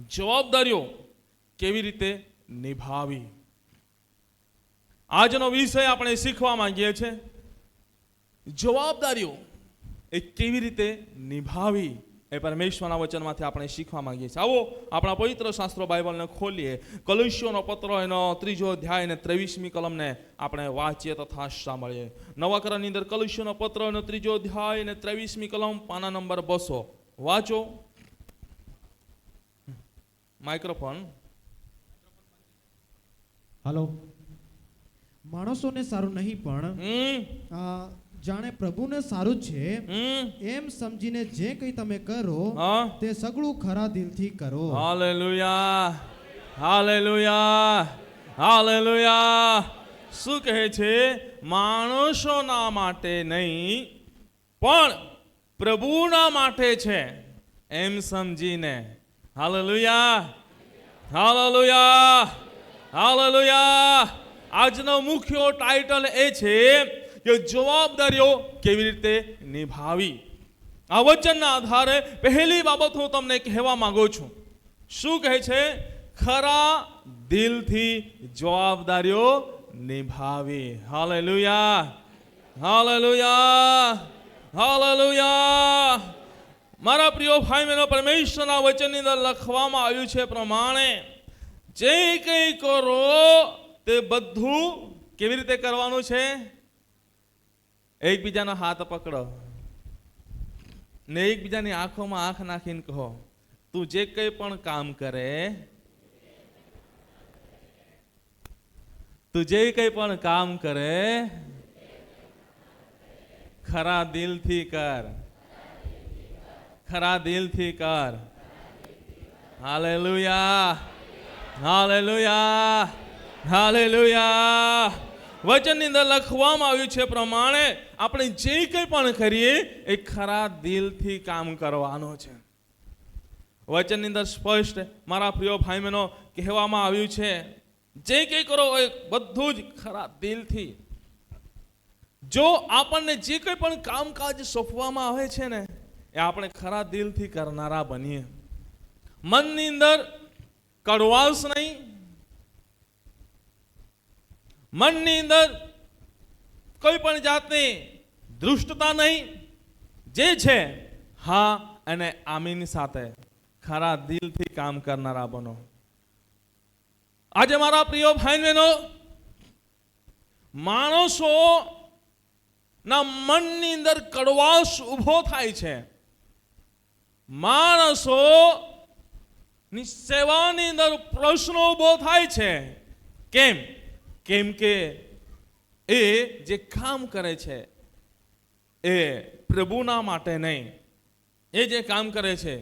જવાબદારીઓ કેવી રીતે નિભાવી. આજનો વિષય આપણે શીખવા માંગીએ છીએ, જવાબદારીઓ એ કેવી રીતે નિભાવી એ પરમેશ્વરના વચનમાંથી આપણે શીખવા માંગીએ છીએ. આવો આપણા પવિત્ર શાસ્ત્રો બાઇબલને ખોલીએ. કલોસ્યોનો પત્ર એનો 3 અધ્યાય અને 23મી કલમને આપણે વાંચીએ તથા સાંભળીએ. નવા કરારની અંદર કલોસ્યોનો પત્ર એનો 3 અધ્યાય અને 23મી કલમ, પાના નંબર 200. વાંચો. માઇક્રોફોન. હાલો. માણસોને સારું નહીં પણ જાણે પ્રભુને સારું છે એમ સમજીને જે કંઈ તમે કરો તે સગળું ખરા દિલથી કરો. Hallelujah, hallelujah, hallelujah. શું કહે છે? માણસોના માટે નહીં પણ પ્રભુના માટે છે એમ સમજીને. Hallelujah, hallelujah, hallelujah. આજનો મુખ્ય ટાઇટલ એ છે કે જવાબદારીઓ કેવી રીતે નિભાવી. આ વચનના આધારે પહેલી બાબત હું તમને કહેવા માંગુ છું. શું કહે છે? ખરા દિલથી જવાબદારીઓ નિભાવી. Hallelujah, hallelujah, hallelujah. મારા પ્રિય ભાઈ બહેનો, પરમેશ્વરના વચનની અંદર લખવામાં આવ્યું છે પ્રમાણે જે કંઈ કરો તે બધું કેવી રીતે કરવાનું છે? એકબીજાનો હાથ પકડો ને એકબીજાની આંખોમાં આંખ નાખીને કહો, તું જે કંઈ પણ કામ કરે, તું જે કંઈ પણ કામ કરે ખરા દિલથી કર, ખરા દિલથી કર. Hallelujah, hallelujah, hallelujah. વચનની અંદર લખવામાં આવ્યું છે પ્રમાણે આપણે જે કંઈ પણ કરીએ એ ખરા દિલથી કામ કરવાનું છે. વચનની અંદર સ્પષ્ટ મારા પ્રિય ભાઈ બહેનો કહેવામાં આવ્યું છે, જે કંઈ કરો એ બધું જ ખરા દિલથી. જો આપણને જે કંઈ પણ કામકાજ સોંપવામાં આવે છે ને એ આપણે ખરા દિલથી કરનારા બનીએ. મનની અંદર કડવાશ નહીં, મનની અંદર કોઈ પણ જાતની દૃષ્ટતા નહીં. જે છે હા અને આમીન સાથે ખરા દિલથી કામ કરનારા બનો. આજે મારા પ્રિય ભાઈ બહેનો, માણસો ના મનની અંદર કડવાશ ઉભો થાય છે. માણસો ની સેવાની અંદર પ્રશ્નો ઉભો થાય છે. કેમ? કેમ કે એ જે કામ કરે છે એ પ્રભુના માટે નહીં. એ જે કામ કરે છે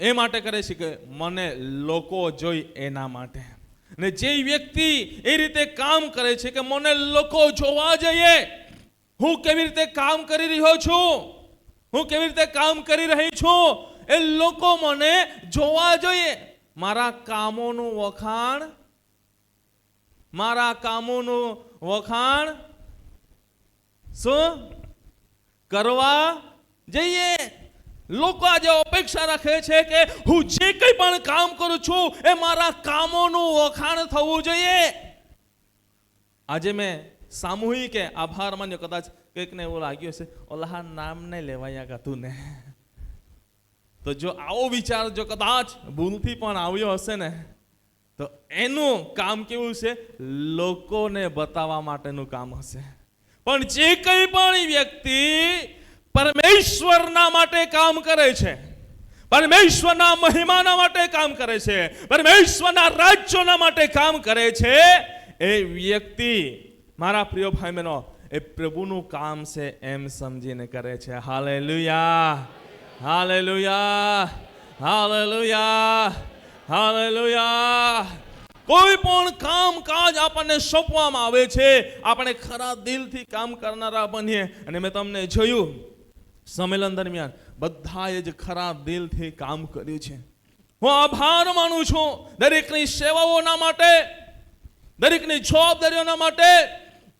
એ માટે કરે છે કે મને લોકો જોઈ એના માટે. ને જે વ્યક્તિ એ રીતે કામ કરે છે કે મને લોકો જોવા જોઈએ, હું કેવી રીતે કામ કરી રહ્યો છું, હું કેવી રીતે કામ કરી રહી છું, એ લોકો મને જોવા જોઈએ. મારા કામોનું વખાણ, મારા કામોનું વખાણ શું કરવા જઈએ. લોકો આજે અપેક્ષા રાખે છે કે હું જે કંઈ પણ કામ કરું છું એ મારા કામોનું વખાણ થવું જોઈએ. આજે મેં સામૂહિક આભાર માન્યો. કદાચ કંઈકને એવું લાગ્યું હશે, ઓલા નામ નહીં લેવાયા ગાતું ને. તો જો આવો વિચાર જો કદાચ ભૂલથી પણ આવ્યો હશે ને તો એનું કામ કેવું છે? લોકોને બતાવવા માટેનું કામ હશે. પણ જે કંઈ પણ વ્યક્તિ પરમેશ્વરના માટે કામ કરે છે, પરમેશ્વરના મહિમાના માટે કામ કરે છે, પરમેશ્વરના રાજ્યના માટે કામ કરે છે, એ વ્યક્તિ મારા પ્રિય ભાઈ બહેનો એ પ્રભુનું કામ છે એમ સમજીને કરે છે. Hallelujah, hallelujah, hallelujah, hallelujah. કોઈ પણ કામકાજ આપણને સોંપવામાં આવે છે, આપણે ખરા દિલથી કામ કરનારા બનીએ. અને મેં તમને જોયું સંમેલન દરમિયાન બધાએ જ ખરા દિલથી કામ કર્યું છે. હું આભાર માનું છું દરેકની સેવાઓના માટે, દરેકની જવાબદારીઓના માટે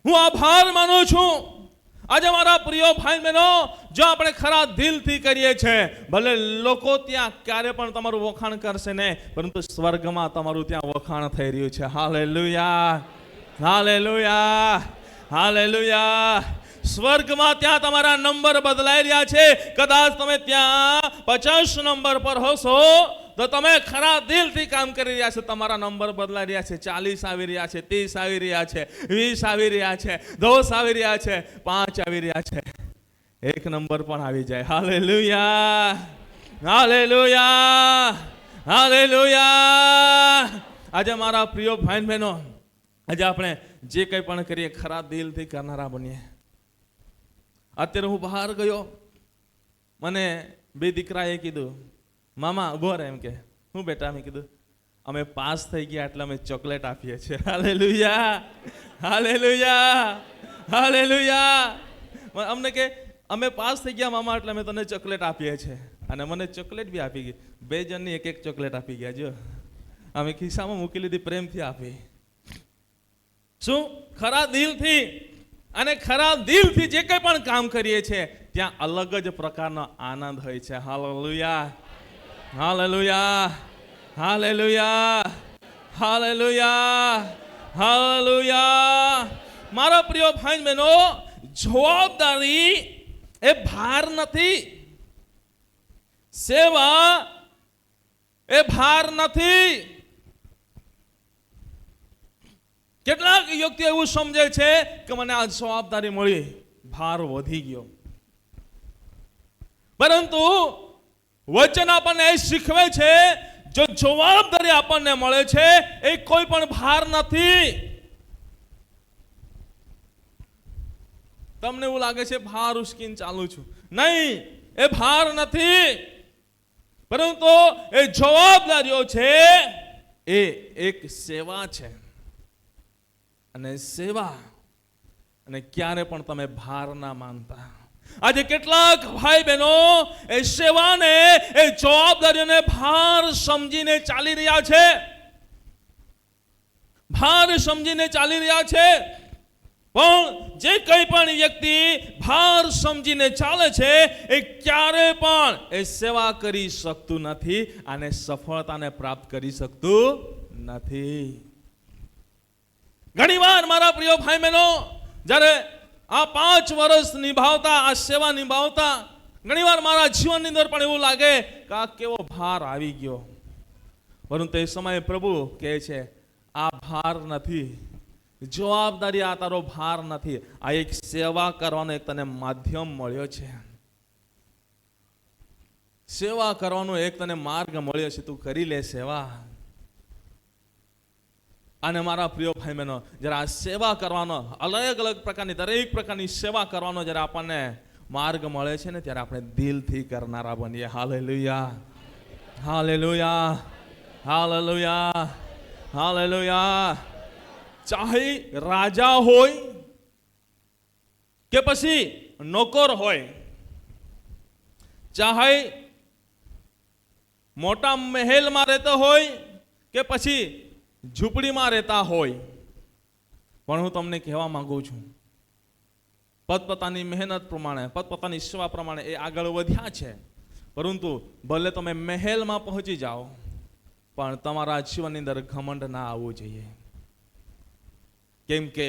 હું આભાર માનું છું. આજે મારા પ્રિય ભાઈ બહેનો, જો આપણે ખરા દિલથી કરીએ છીએ, ભલે લોકો ત્યાં ક્યારે પણ તમારું વખાણ કરશે ને, પરંતુ સ્વર્ગમાં તમારું ત્યાં વખાણ થઈ રહ્યું છે. Hallelujah, hallelujah, hallelujah. સ્વર્ગમાં ત્યાં તમારા નંબર બદલાઈ રહ્યા છે. કદાચ તમે ત્યાં 50 નંબર પર હશો તો તમે ખરા દિલથી કામ કરી રહ્યા છો, તમારા નંબર બદલાઈ રહ્યા છે. 40 આવી રહ્યા છે, 30 આવી રહ્યા છે, 20 આવી રહ્યા છે, 10 આવી રહ્યા છે, 5 આવી રહ્યા છે, 1 નંબર પણ આવી જાય. Hallelujah, hallelujah, hallelujah. આજે મારા પ્રિય ભાઈ બહેનો, આજે આપણે જે કંઈ પણ કરીએ ખરા દિલથી કરનારા બનીએ. અત્યારે હું બહાર ગયો, મને 2 દીકરાએ કીધું, મામા ઉભો રહે. એમ કે હું બેટા? મેં કીધું અમે પાસ થઈ ગયા એટલે અમે ચોકલેટ આપીએ છીએ. Hallelujah, hallelujah, hallelujah. અમને કે અમે પાસ થઈ ગયા મામા એટલે અમે તને ચોકલેટ આપીએ છીએ. અને મને ચોકલેટ બી આપી ગઈ. 2 જણની 1-1 ચોકલેટ આપી ગયા. જો અમે ખિસ્સામાં મૂકી લીધી, પ્રેમથી આપી. શું? ખરા દિલથી. અને ખરા દિલથી જે કંઈ પણ કામ કરીએ છીએ ત્યાં અલગ જ પ્રકારનો આનંદ હોય છે. Hallelujah, hallelujah, hallelujah, hallelujah, hallelujah. મારા પ્રિય ભાઈ બહેનો, જવાબદારી એ ભાર નથી, સેવા એ ભાર નથી. કેટલાક વ્યક્તિઓ એવું સમજે છે કે મને આ જવાબદારી મળી, ભાર વધી ગયો. પરંતુ વચન આપણને એ શીખવે છે, જો જવાબદારી આપણને મળે છે એ કોઈ પણ ભાર નથી. તમને એવું લાગે છે ભાર ઉચકીને ચાલુ છું, નહીં, એ ભાર નથી, પરંતુ એ જવાબદારીઓ છે, એ એક સેવા છે. અને સેવા અને ક્યારે પણ તમે ભાર ના માનતા. આજે કેટલાક ભાઈ બહેનો એ સેવાને, એ જવાબદારીઓને ભાર સમજીને ચાલી રહ્યા છે, ભાર સમજીને ચાલી રહ્યા છે. પણ જે કંઈ પણ વ્યક્તિ ભાર સમજીને ચાલે છે એ ક્યારે પણ એ સેવા કરી શકતું નથી અને સફળતાને પ્રાપ્ત કરી શકતું નથી. ઘણીવાર મારા પ્રિય ભાઈ બહેનો, જ્યારે આ 5 વર્ષ નિભાવતા, આ સેવા નિભાવતા, ઘણીવાર મારા જીવનની અંદર પણ એવું લાગે કે આ કેવો ભાર આવી ગયો. પરંતુ એ સમયે પ્રભુ કહે છે, આ ભાર નથી, જવાબદારી આ તારો ભાર નથી, આ એક સેવા કરવાનો એક તને માધ્યમ મળ્યો છે, સેવા કરવાનો એક તને માર્ગ મળ્યો છે, તું કરી લે સેવા. અને મારા પ્રિય ભાઈ બહેનો, જ્યારે આ સેવા કરવાનો, અલગ અલગ પ્રકારની, દરેક પ્રકારની સેવા કરવાનો જ્યારે આપણને માર્ગ મળે છે ને, ત્યારે આપણે દિલથી કરનારા બનીએ. Hallelujah, hallelujah, hallelujah, hallelujah. ચાહે રાજા હોય કે પછી નોકર હોય, ચાહે મોટા મહેલમાં રહેતો હોય કે પછી ઝૂંપડીમાં રહેતા હોય, પણ હું તમને કહેવા માંગુ છું, પોતપોતાની મહેનત પ્રમાણે, પોતપોતાની સેવા પ્રમાણે એ આગળ વધ્યા છે. પરંતુ ભલે તમે મહેલમાં પહોંચી જાઓ, પણ તમારા જીવનની અંદર ઘમંડ ના આવવું જોઈએ. કેમ કે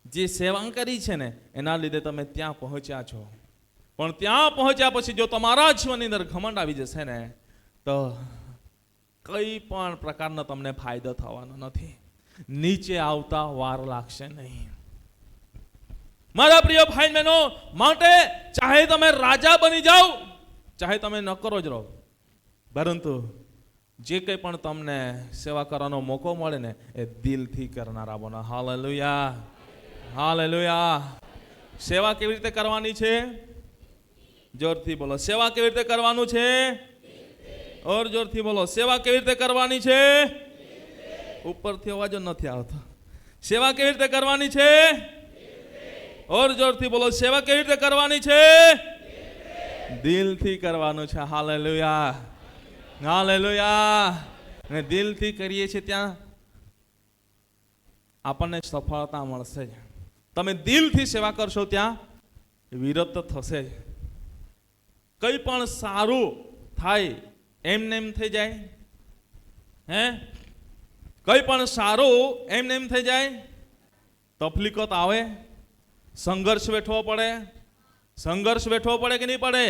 જે સેવા કરી છે ને, એના લીધે તમે ત્યાં પહોંચ્યા છો. પણ ત્યાં પહોંચ્યા પછી જો તમારા જીવનની અંદર ઘમંડ આવી જશે ને, તો કઈ પણ પ્રકારનો તમને ફાયદો થવાનો નથી, નીચે આવતા વાર લાગશે નહીં. મારા પ્રિય ભાઈ બહેનો, માટે ચાહે તમે રાજા બની જાઓ, ચાહે તમે નોકરો જ રહો, પરંતુ જે કંઈ પણ તમને સેવા કરવાનો મોકો મળે ને, એ દિલથી કરનારા બનો. Hallelujah, hallelujah. સેવા કેવી રીતે કરવાની છે? જોરથી બોલો. સેવા કેવી રીતે કરવાનું છે? ઓર જોરથી બોલો. સેવા કેવી રીતે કરવાની છે? ઉપરથી અવાજ નથી આવતો. સેવા કેવી રીતે કરવાની છે? ઓર જોરથી બોલો. સેવા કેવી રીતે કરવાની છે? દિલથી કરવાનું છે. Hallelujah, hallelujah. અને દિલથી કરીએ છીએ ત્યાં આપણને સફળતા મળશે જ. તમે દિલથી સેવા કરશો ત્યાં વિરોધ તો થશે જ. કંઈ પણ સારું થાય એમને એમ થઈ જાય? હે? કંઈ પણ સારું એમને એમ થઈ જાય? તકલીફો તો આવે, સંઘર્ષ વેઠવો પડે. સંઘર્ષ વેઠવો પડે કે નહીં પડે?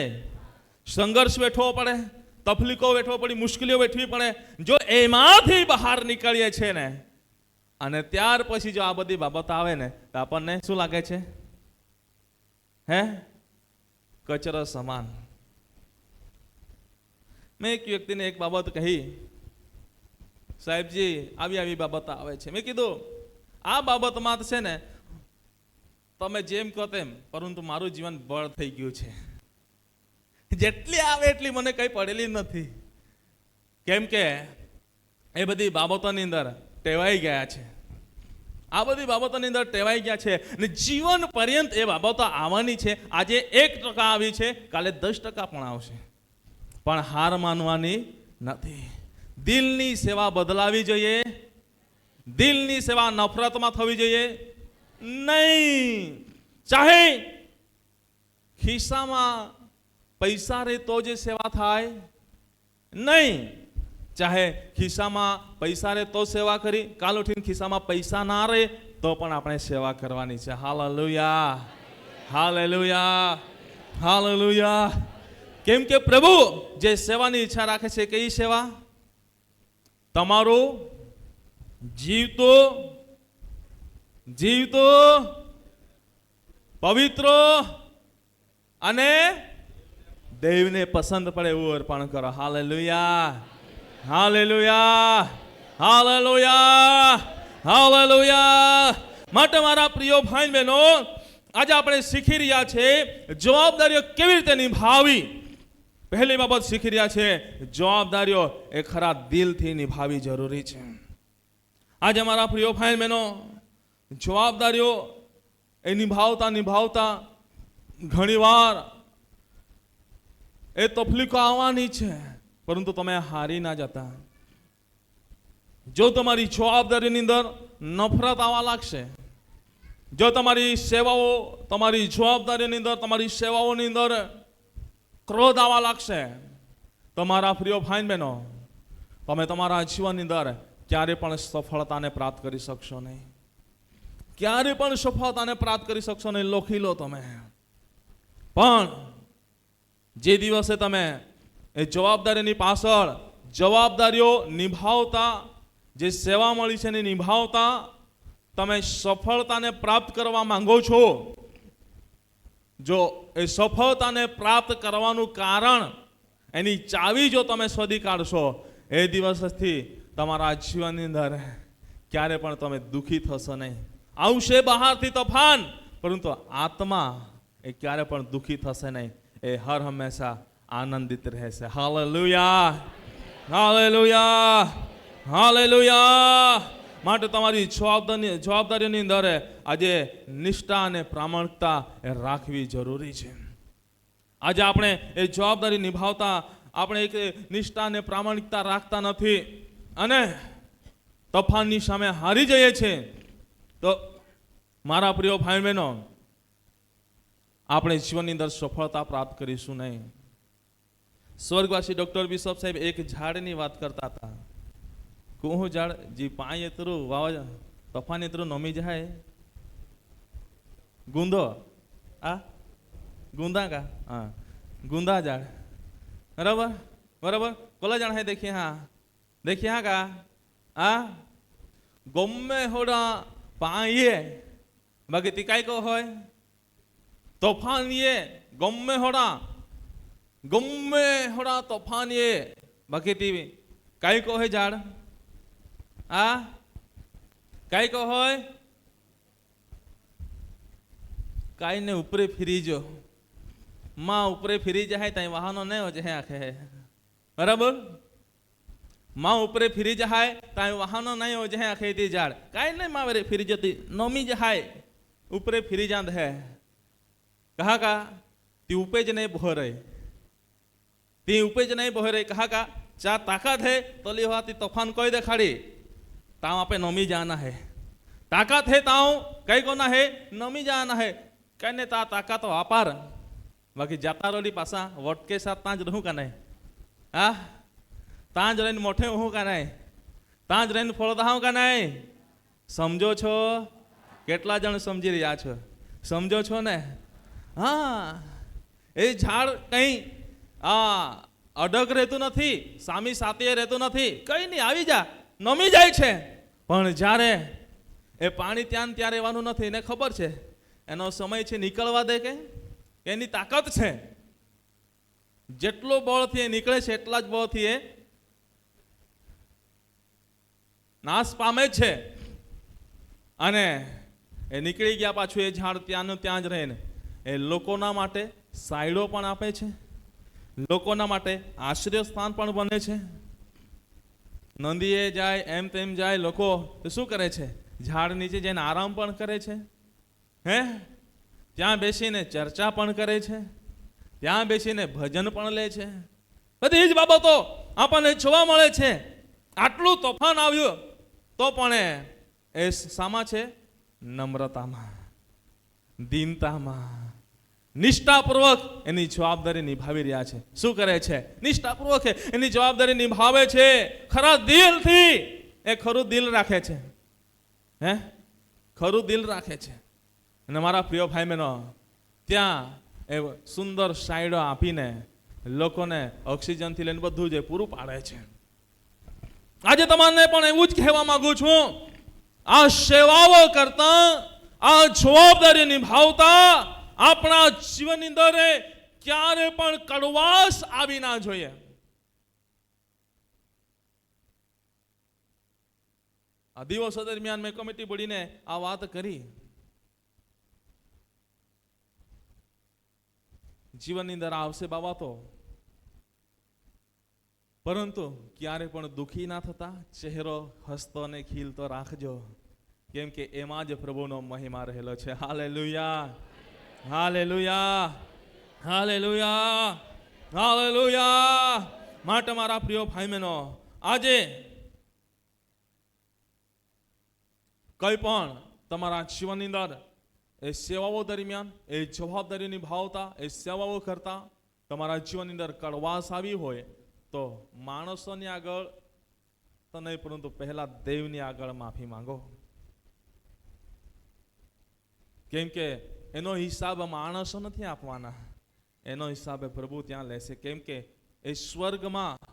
સંઘર્ષ વેઠવો પડે, તકલીફો વેઠવો પડી, મુશ્કેલીઓ વેઠવી પડે. જો એમાંથી બહાર નીકળીએ છે ને, અને ત્યાર પછી જો આ બધી બાબત આવે ને, તો આપણને શું લાગે છે? હે? કચરો સમાન. મેં એક વ્યક્તિને એક બાબત કહી, સાહેબજી આવી આવી બાબત આવે છે. મેં કીધું આ બાબતમાં છે ને તમે જેમ કહો તેમ, પરંતુ મારું જીવન બળ થઈ ગયું છે. જેટલી આવે એટલી મને કંઈ પડેલી નથી, કેમ કે એ બધી બાબતોની અંદર ટેવાઈ ગયા છે. આ બધી બાબતોની અંદર ટેવાઈ ગયા છે અને જીવન પર્યંત એ બાબતો આવવાની છે. આજે 1% આવી છે, કાલે 10% પણ આવશે, પણ હાર માનવાની નથી. દિલની સેવા બદલાવી જોઈએ. દિલની સેવા નફરતમાં થવી જોઈએ નહીં. ચાહે ખિસ્સામાં પૈસા રહે તો જે સેવા થાય નહીં. ચાહે ખિસ્સામાં પૈસા રહે તો સેવા કરી, કાલ ઉઠીને ખિસ્સામાં પૈસા ના રહે તો પણ આપણે સેવા કરવાની છે. Hallelujah, hallelujah, hallelujah. કેમ કે પ્રભુ જે સેવાની ઈચ્છા રાખે છે, કઈ સેવા? તમારું જીવતો પવિત્ર અને દેવને પસંદ પડે એવું અર્પણ કરો. Hallelujah, hallelujah, hallelujah, hallelujah. માટે મારા પ્રિય ભાઈ બહેનો, આજે આપણે શીખી રહ્યા છે જવાબદારીઓ કેવી રીતે નિભાવવી. પહેલી બાબત શીખી રહ્યા છે, જવાબદારીઓ એ ખરા દિલથી નિભાવવી જરૂરી છે. આજે મારા પ્રિય ભાઈ બહેનો, જવાબદારીઓ એ નિભાવતા ઘણીવાર એ તકલીફો આવવાની છે, પરંતુ તમે હારી ના જતા. જો તમારી જવાબદારીની અંદર નફરત આવવા લાગશે, જો તમારી સેવાઓ, તમારી જવાબદારીની અંદર, તમારી સેવાઓની અંદર ક્રોધ આવવા લાગશે, તમારા પ્રિય ભાઈ બહેનો, તમે તમારા જીવનની અંદર ક્યારે પણ સફળતાને પ્રાપ્ત કરી શકશો નહીં. ક્યારે પણ સફળતાને પ્રાપ્ત કરી શકશો નહીં. લખી લો તમે. પણ જે દિવસે તમે એ જવાબદારીની પાછળ જવાબદારીઓ નિભાવતા, જે સેવા મળી છે એને નિભાવતા તમે સફળતાને પ્રાપ્ત કરવા માંગો છો, જો એ સફળતાને પ્રાપ્ત કરવાનું કારણ, એની ચાવી જો તમે શોધી કાઢશો, એ દિવસથી તમારા જીવનની અંદર ક્યારે પણ તમે દુઃખી થશો નહીં. આવશે બહારથી તોફાન, પરંતુ આત્મા એ ક્યારે પણ દુઃખી થશે નહીં. એ હર હંમેશા આનંદિત રહેશે. Hallelujah, hallelujah, hallelujah. માટે તમારી જવાબદારીની અંદર આજે નિષ્ઠા અને પ્રામાણિકતા એ રાખવી જરૂરી છે. આજે આપણે એ જવાબદારી નિભાવતા આપણે એક નિષ્ઠા અને પ્રામાણિકતા રાખતા નથી અને તોફાનની સામે હારી જઈએ છીએ, તો મારા પ્રિય ભાઈ બહેનો, આપણે જીવનની અંદર સફળતા પ્રાપ્ત કરીશું નહીં. સ્વર્ગવાસી ડોક્ટર બિશપ સાહેબ એક ઝાડની વાત કરતા હતા. કોહું ઝાડ જે પાણી એતરું વાવા તોફાન એતરું નમી જાય, ગુંદો, આ ગુંદા કા, હા ગુંદા ઝાડ, બરાબર બરાબર. કોલા ઝાડ હે દેખીએ, હા દેખીએ, હા કા, આ ગમે હોડા પાણીએ બાકી તી કાંઈ કહો હોય તોફાન એ ગમે હોડા તોફાન એ બાકી તી કાંઈ કહો હોય ઝાડ, આ કાંઈ કહો હોય કાંઈ ને ઉપરે ફીરી જો, માં ઉપરે ફીરી જાય ત્યાં વાહનો નહીં હોય છે આખે, બરાબર. માં ઉપરે ફીરી જાય ત્યાં વાહનો નહીં હોય છે આખે તે ઝાડ કાંઈ નહીં માં ફીરી જતી નમી જાય ઉપરે ફીરી જાંદ હે કહા કા તી ઉપે જ નહીં બહો રહે, તી ઉપે જ નહીં બહો રહે. કહા કા જા તાકાત હે તો લી હોતી તોફાન કોઈ દેખાડી તાવ આપે નમી જાના હે, ताकत है ताऊ कई को ना है नमी जाना है कहने ता ताकत वापार बाकी जाता रोली पासा वोट के साथ ताज रहूं का नहीं आ ताज रहीने मोठे हूं का नहीं ताज रहीने फळदाहूं का नहीं समझो छो કેટલા જણ સમજી રહ્યા છો સમજો છો ને હા એ ઝાડ કંઈ અડગ રહેતું નથી સામી સાતીએ રહેતું નથી કંઈ નહીં આવી જા નમી જાય છે પણ જ્યારે એ પાણી ત્યાં ત્યાં રહેવાનું નથી એને ખબર છે એનો સમય છે નીકળવા દે કે એની તાકાત છે જેટલો બળથી એ નીકળે છે એટલા જ બળથી એ નાશ પામે છે અને એ નીકળી ગયા પાછું એ ઝાડ ત્યાંનું ત્યાં જ રહે ને એ લોકોના માટે સાયડો પણ આપે છે લોકોના માટે આશ્રય સ્થાન પણ બને છે નદીએ જાય એમ તેમ જાય લોકો તો શું કરે છે ઝાડ નીચે જઈને આરામ પણ કરે છે હે ત્યાં બેસીને ચર્ચા પણ કરે છે ત્યાં બેસીને ભજન પણ લે છે બધી જ બાબતો આપણને જોવા મળે છે આટલું તોફાન આવ્યું તો પણ એ શામાં છે નમ્રતામાં દીનતામાં નિષ્ઠાપૂર્વક એની જવાબદારી નિભાવી રહ્યા છે શું કરે છે નિષ્ઠાપૂર્વક એની જવાબદારી નિભાવે છે ખરા દિલથી એ ખરું દિલ રાખે છે હે ખરું દિલ રાખે છે અને મારા પ્રિય ભાઈ બહેનો ત્યાં એ સુંદર સાઈડો આપીને લોકોને ઓક્સિજનથી લઈને બધું જે પૂરું પાડે છે આજે તમને પણ એવું જ કહેવા માંગુ છું આ સેવાઓ કરતા આ જવાબદારી નિભાવતા આપણા જીવનની અંદર ક્યારે પણ કડવાશ આવી ના જોઈએ આ દિવસો દરમિયાન મેં કમિટી બોડીને આ વાત કરી જીવનની અંદર આવશે બાબતો પરંતુ ક્યારે પણ દુખી ના થતા ચહેરો હસતો અને ખીલતો રાખજો કેમ કે એમાં જ પ્રભુનો મહિમા રહેલો છે હાલેલુયા હાલેલુયા હાલેલુયા હાલેલુયા માટે મારા પ્રિય ભાઈ બહેનો આજે કઈ પણ તમારા જીવનની અંદર એ સેવાઓ દરમિયાન એ જવાબદારી નિભાવતા એ સેવાઓ કરતા તમારા જીવનની અંદર કડવાશ આવી હોય તો માણસોની આગળ તો નહીં પરંતુ પહેલા દેવની આગળ માફી માંગો કેમ કે એનો હિસાબ માણસો નથી આપવાના એનો હિસાબ પ્રભુ ત્યાં લેશે કેમ કે એ સ્વર્ગમાં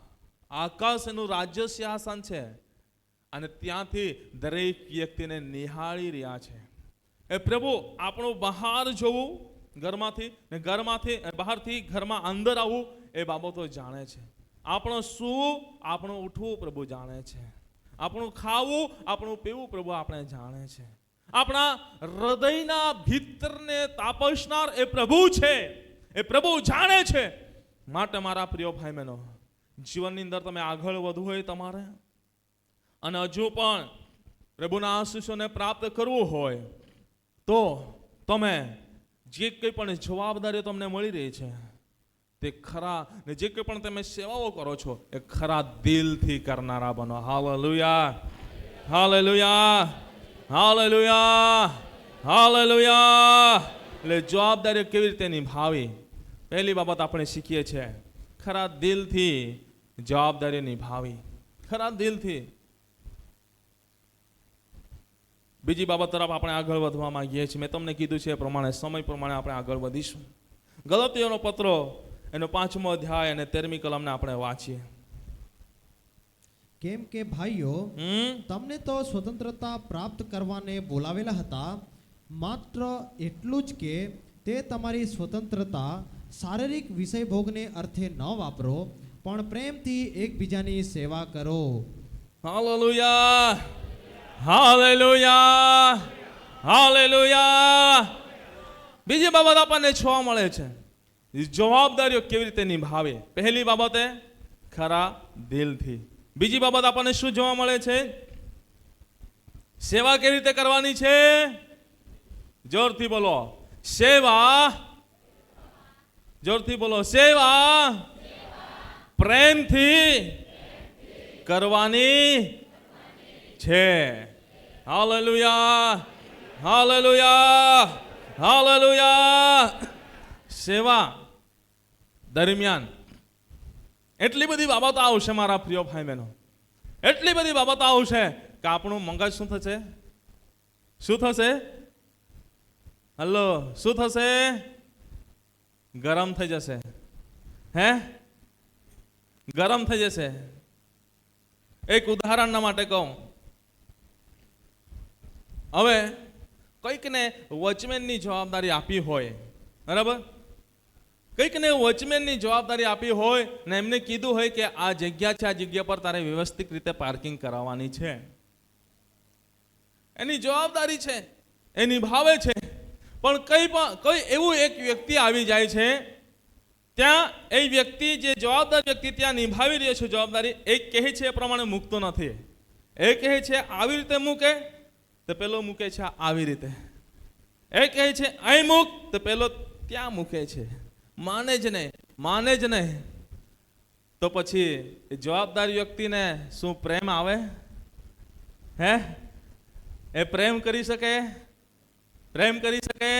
આકાશ એનું રાજ્ય સિંહાસન છે અને ત્યાંથી દરેક વ્યક્તિને નિહાળી રહ્યા છે એ પ્રભુ આપણું બહાર જવું ઘરમાંથી ને ઘરમાંથી બહારથી ઘરમાં અંદર આવવું એ બાબતો જાણે છે આપણું શું આપણું ઉઠવું પ્રભુ જાણે છે આપણું ખાવું આપણું પીવું પ્રભુ આપણે જાણે છે આપણા હૃદયના ભીતરને તાપસનાર એ પ્રભુ છે એ પ્રભુ જાણે છે માટે મારા પ્રિય ભાઈ બહેનો જીવનની અંદર તમે આગળ વધવું હોય તમારે અને હજુ પણ પ્રભુના આશીષોને પ્રાપ્ત કરવું હોય તો તમે જે કંઈ પણ જવાબદારીઓ તમને મળી રહી છે તે ખરા ને જે કંઈ પણ તમે સેવાઓ કરો છો એ ખરા દિલથી કરનારા બનો હાલેલુયા હાલેલુયા હાલેલુયા હાલેલુયા એટલે જવાબદારીઓ કેવી રીતે નિભાવી પહેલી બાબત આપણે શીખીએ છીએ ખરા દિલથી જવાબદારી નિભાવી ખરા દિલથી બીજી બાબત તરફ આપણે આગળ વધવા માંગીએ છીએ મેં તમને કીધું છે એ પ્રમાણે સમય પ્રમાણે આપણે આગળ વધીશું ગલાતીયોનો પત્ર એનો 5મો અધ્યાય અને 13મી કલમને આપણે વાંચીએ કેમ કે ભાઈઓ તમને તો સ્વતંત્રતા પ્રાપ્ત કરવાને બોલાવેલા હતા માત્ર એટલું જ કે તે તમારી સ્વતંત્રતા શારીરિક વિષય ભોગને અર્થે ન વાપરો પણ પ્રેમથી એકબીજાની સેવા કરો હાલેલુયા હાલેલુયા હાલેલુયા બીજી બાબત આપણને જોવા મળે છે જવાબદારીઓ કેવી રીતે નિભાવે પહેલી બાબતે ખરા દિલથી બીજી બાબત આપણને શું જોવા મળે છે સેવા કેવી રીતે કરવાની છે જોરથી બોલો સેવા જોરથી બોલો સેવા પ્રેમથી કરવાની છે હાલેલુયા, હાલેલુયા, હાલેલુયા. સેવા દરમિયાન એટલી બધી બાબતો આવશે મારા પ્રિય ભાઈ બહેનો, એટલી બધી બાબતો આવશે કે આપણું મગજ શું થશે, શું થશે, હલો, શું થશે, ગરમ થઈ જશે. હે, ગરમ થઈ જશે. એક ઉદાહરણના માટે કહું, હવે કંઈકને વોચમેનની જવાબદારી આપી હોય, બરાબર, કંઈકને વોચમેનની જવાબદારી આપી હોય ને એમને કીધું હોય કે આ જગ્યા છે, આ જગ્યા પર તારે વ્યવસ્થિત રીતે પાર્કિંગ કરાવવાની છે, એની જવાબદારી છે, એ નિભાવે છે. પણ કોઈ એવું એક વ્યક્તિ આવી જાય છે ત્યાં, એ વ્યક્તિ જે જવાબદાર વ્યક્તિ ત્યાં નિભાવી રહ્યો છે જવાબદારી, એ કહે છે એ પ્રમાણે મૂકતો નથી. એ કહે છે આવી રીતે મૂકે તો પેલો મૂકે છે આવી રીતે, એ કહે છે અહીં મૂક તો પેલો ત્યાં મૂકે છે. માને જ નહીં, માને જ નહીં. તો પછી જવાબદાર વ્યક્તિને શું પ્રેમ આવે? હે, એ પ્રેમ કરી શકે? પ્રેમ કરી શકે?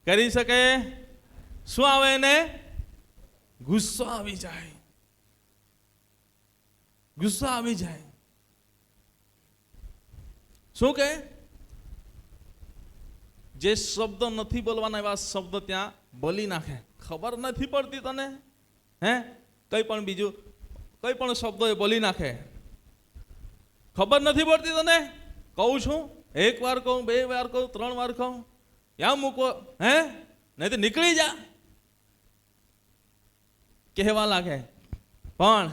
કરી શકે? શું આવે એને? ગુસ્સો આવી જાય, ગુસ્સો આવી જાય. શું કહે? જે શબ્દ નથી બોલવાના એવા શબ્દ ત્યાં બોલી નાખે. ખબર નથી પડતી તને? હે, કઈ પણ બીજું કઈ પણ શબ્દો એ બોલી નાખે. ખબર નથી પડતી તને? કહું છું, એક વાર કહું, બે વાર કહું, ત્રણ વાર કહું, યા મૂકો, હે, નહીં તો નીકળી જા, કહેવા લાગે. પણ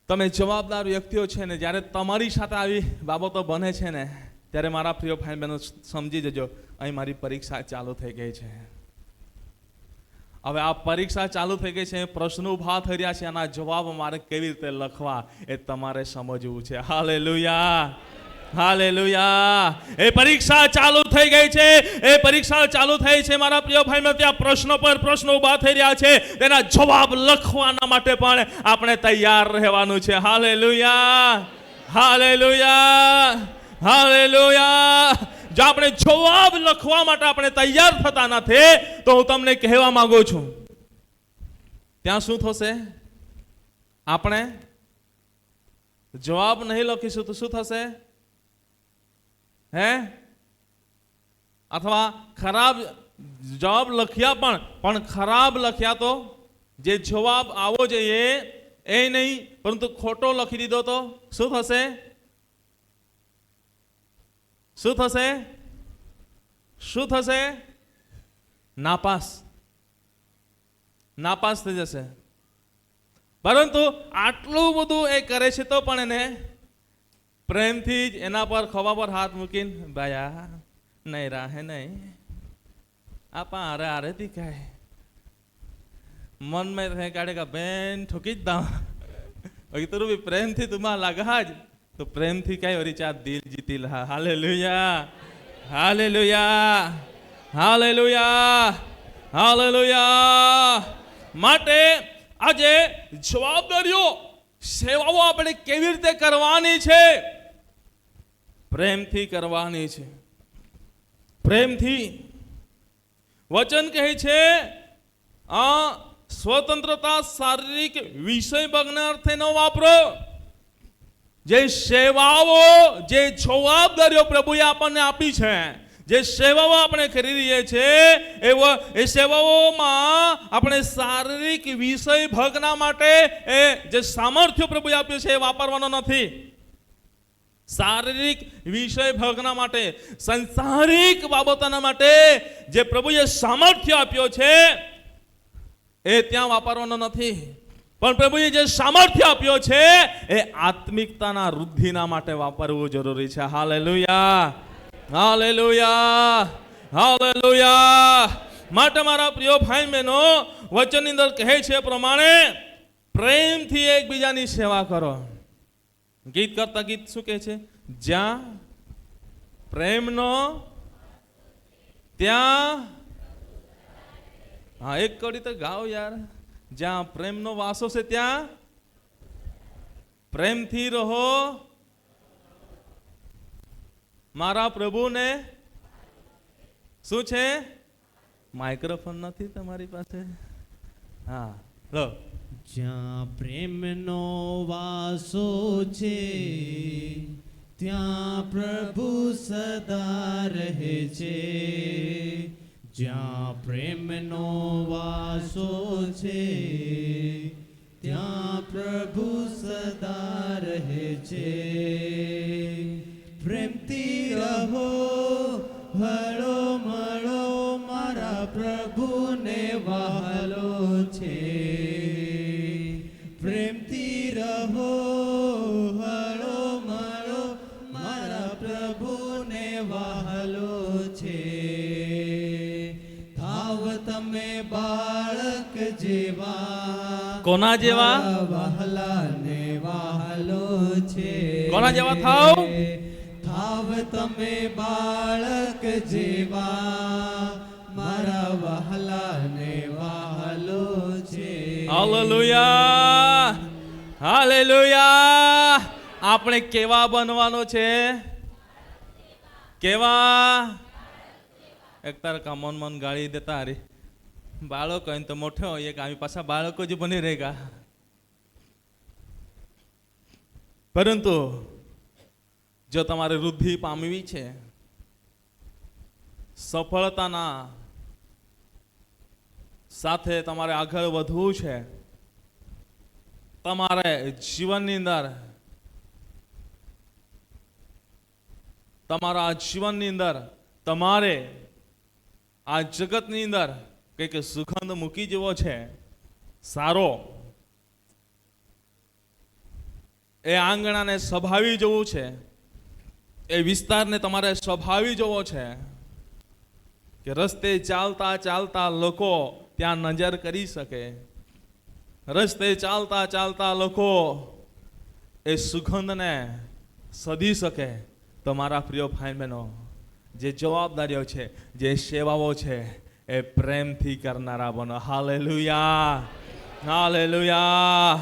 તમે જવાબદાર વ્યક્તિઓ છે ને, જ્યારે તમારી સાથે આવી બાબતો બને છે ને, ત્યારે મારા પ્રિય ભાઈ બહેનો સમજી જજો, અહીં મારી પરીક્ષા ચાલુ થઈ ગઈ છે. હવે આ પરીક્ષા ચાલુ થઈ ગઈ છે, પ્રશ્નો ઊભા થઈ રહ્યા છે, આના જવાબ મારે કેવી રીતે લખવા એ તમારે સમજવું છે. Hallelujah, hallelujah. એ પરીક્ષા ચાલુ થઈ ગઈ છે, એ પરીક્ષા ચાલુ થઈ છે મારા પ્રિય ભાઈઓ. ત્યાં પ્રશ્નો પર પ્રશ્નો ઊભા થઈ રહ્યા છે, તેના જવાબ લખવાના માટે પણ આપણે તૈયાર રહેવાનું છે. Hallelujah, hallelujah, hallelujah. જો આપણે જવાબ લખવા માટે આપણે તૈયાર થતા નથી તો હું તમને કહેવા માંગુ છું, ત્યાં શું થશે? આપણે જવાબ નહીં લખીશું તો શું થશે? હે, અથવા ખરાબ જવાબ લખ્યા પણ ખરાબ લખ્યા તો જે જવાબ આવો જોઈએ એ નહીં, પરંતુ ખોટો લખી દીધો તો શું થશે? શું થશે? શું થશે? નાપાસ, નાપાસ થઈ જશે. પરંતુ આટલું બધું એ કરે છે તો પણ એને પ્રેમથી જ એના પર ખભા પર હાથ મૂકીને, ભાયા નહીં રાહે નહીં, આપા આરે આરે તી કાય મન में रहे काढ़े का बेन ठोकी दा इतरू भी प्रेम थी तुम्हारा लगा જ तो प्रेम थी कई और चार दिल जीती ला. Hallelujah, hallelujah, hallelujah, hallelujah. માટે આજે જવાબદારીઓ, સેવાઓ આપણે કેવી રીતે કરવાની છે? પ્રેમથી કરવાની છે, પ્રેમથી. વચન કહે છે આ સ્વતંત્રતા શારીરિક વિષય ભગના અર્થે ન વાપરો. જે સેવાઓ, જે જવાબદારીઓ પ્રભુએ આપણને આપી છે, જે સેવાઓ આપણે કરી રહ્યા છીએ એ સેવાઓમાં આપણે શારીરિક વિષય ભગના માટે એ જે સામર્થ્ય પ્રભુએ આપ્યું છે એ વાપરવાનો નથી. શારીરિક વિષય ભગના માટે, સંસારિક બાબતોના માટે જે પ્રભુએ સામર્થ્ય આપ્યો છે એ ત્યાં વાપરવાનો નથી. પણ પ્રભુએ જે સામર્થ્ય આપ્યો છે એ આત્મિકતાના વૃદ્ધિના માટે વાપરવું જરૂરી છે. Hallelujah, hallelujah, hallelujah. માટે મારા પ્રિય ભાઈ બહેનો, વચનની અંદર કહે છે પ્રમાણે પ્રેમથી એકબીજાની સેવા કરો. ગીત કરતા ગીત શું કહે છે? જ્યાં પ્રેમનો ત્યાં, હા એક કડી તો ગાઓ યાર. જ્યાં પ્રેમનો વાસો છે ત્યાં પ્રેમથી રહો. મારા પ્રભુને શું છે? માઇક્રોફોન નથી તમારી પાસે? હા, લો. જ્યાં પ્રેમનો વાસો છે ત્યાં પ્રભુ સદા રહે છે. જ્યાં પ્રેમનો વાસો છે ત્યાં પ્રભુ સદા રહે છે. પ્રેમથી રહો, હળો મળો, મારા પ્રભુને વહાલો છે. પ્રેમથી રહો, હળો મળો, મારા પ્રભુને વહાલો છે. થાવ તમે બાળક જેવા, કોના જેવા? વહાલાને વહાલો છે. કોના જેવા થાવ? થાવ તમે બાળક જેવા, મારા વહાલાને વહાલો છે. Hallelujah, hallelujah. આપણે કેવા બનવાનો છે? કેવા? એક તાર કામન મન ગાળી દેતા હારી બાળકો તો મોટો હોય કે આવી પાછા બાળકો જ બની રહેગા. પરંતુ જો તમારે વૃદ્ધિ પામવી છે, સફળતાના સાથે તમારે આગળ વધવું છે, તમારે જીવનની અંદર તમારા જીવનની અંદર તમારે આ જગતની અંદર કંઈક સુગંધ મૂકી જેવો છે સારો, એ આંગણાને સ્વભાવી જવું છે, એ વિસ્તારને તમારે સ્વભાવી જવો છે કે રસ્તે ચાલતા ચાલતા લોકો ત્યાં નજર કરી શકે, રસ્તે ચાલતા ચાલતા લોકો એ સુગંધને સધી શકે. તો મારા પ્રિય ભાઈ બહેનો, જે જવાબદારીઓ છે, જે સેવાઓ છે, એ પ્રેમથી કરનારા બનો. Hallelujah, hallelujah,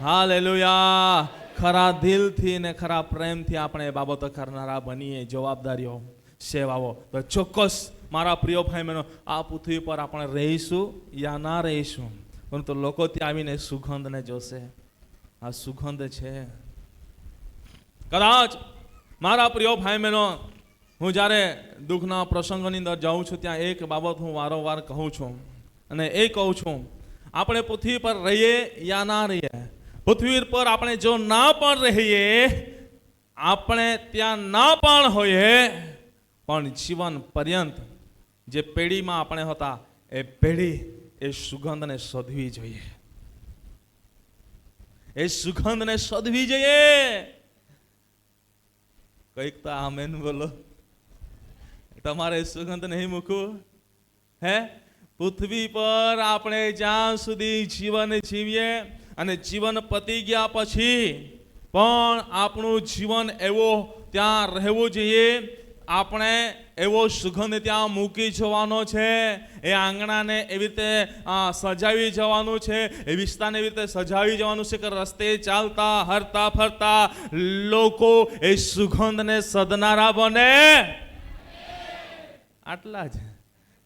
hallelujah. ખરા દિલથી ને ખરા પ્રેમથી આપણે એ બાબતો કરનારા બનીએ, જવાબદારીઓ, સેવાઓ. તો ચોક્કસ મારા પ્રિય ભાઈ બહેનો, આ પૃથ્વી પર આપણે રહીશું યા ના રહીશું, પરંતુ લોકો ત્યાં આવીને સુગંધને જોશે. આ સુગંધ છે. કદાચ મારા પ્રિય ભાઈ બહેનો, હું જ્યારે દુઃખના પ્રસંગોની અંદર જાઉં છું ત્યાં એક બાબત હું વારંવાર કહું છું, અને એ કહું છું, આપણે પૃથ્વી પર રહીએ યા ના રહીએ, પૃથ્વી પર આપણે જો ના પણ રહીએ, આપણે ત્યાં ના પણ હોઈએ, પણ જીવન પર્યંત જે પેઢીમાં આપણે હતા એ પેઢી એ સુગંધને શોધવી જોઈએ, એ સુગંધને શોધવી જોઈએ. કઈક તો આમેન બોલો. તમારે સુગંધ નહીં મૂકવું હે? પૃથ્વી પર આપણે જ્યાં સુધી જીવન જીવીએ અને જીવન પતી ગયા પછી પણ આપણું જીવન એવો ત્યાં રહેવું જોઈએ, આપણે એવો સુગંધ ત્યાં મૂકી જવાનો છે, એ આંગણાને એવી રીતે સજાવી જવાનું છે, એ વિસ્તારને એવી રીતે સજાવી જવાનું છે કે રસ્તે ચાલતા હરતા ફરતા લોકો એ સુગંધને સદનારા બને. આટલા જ.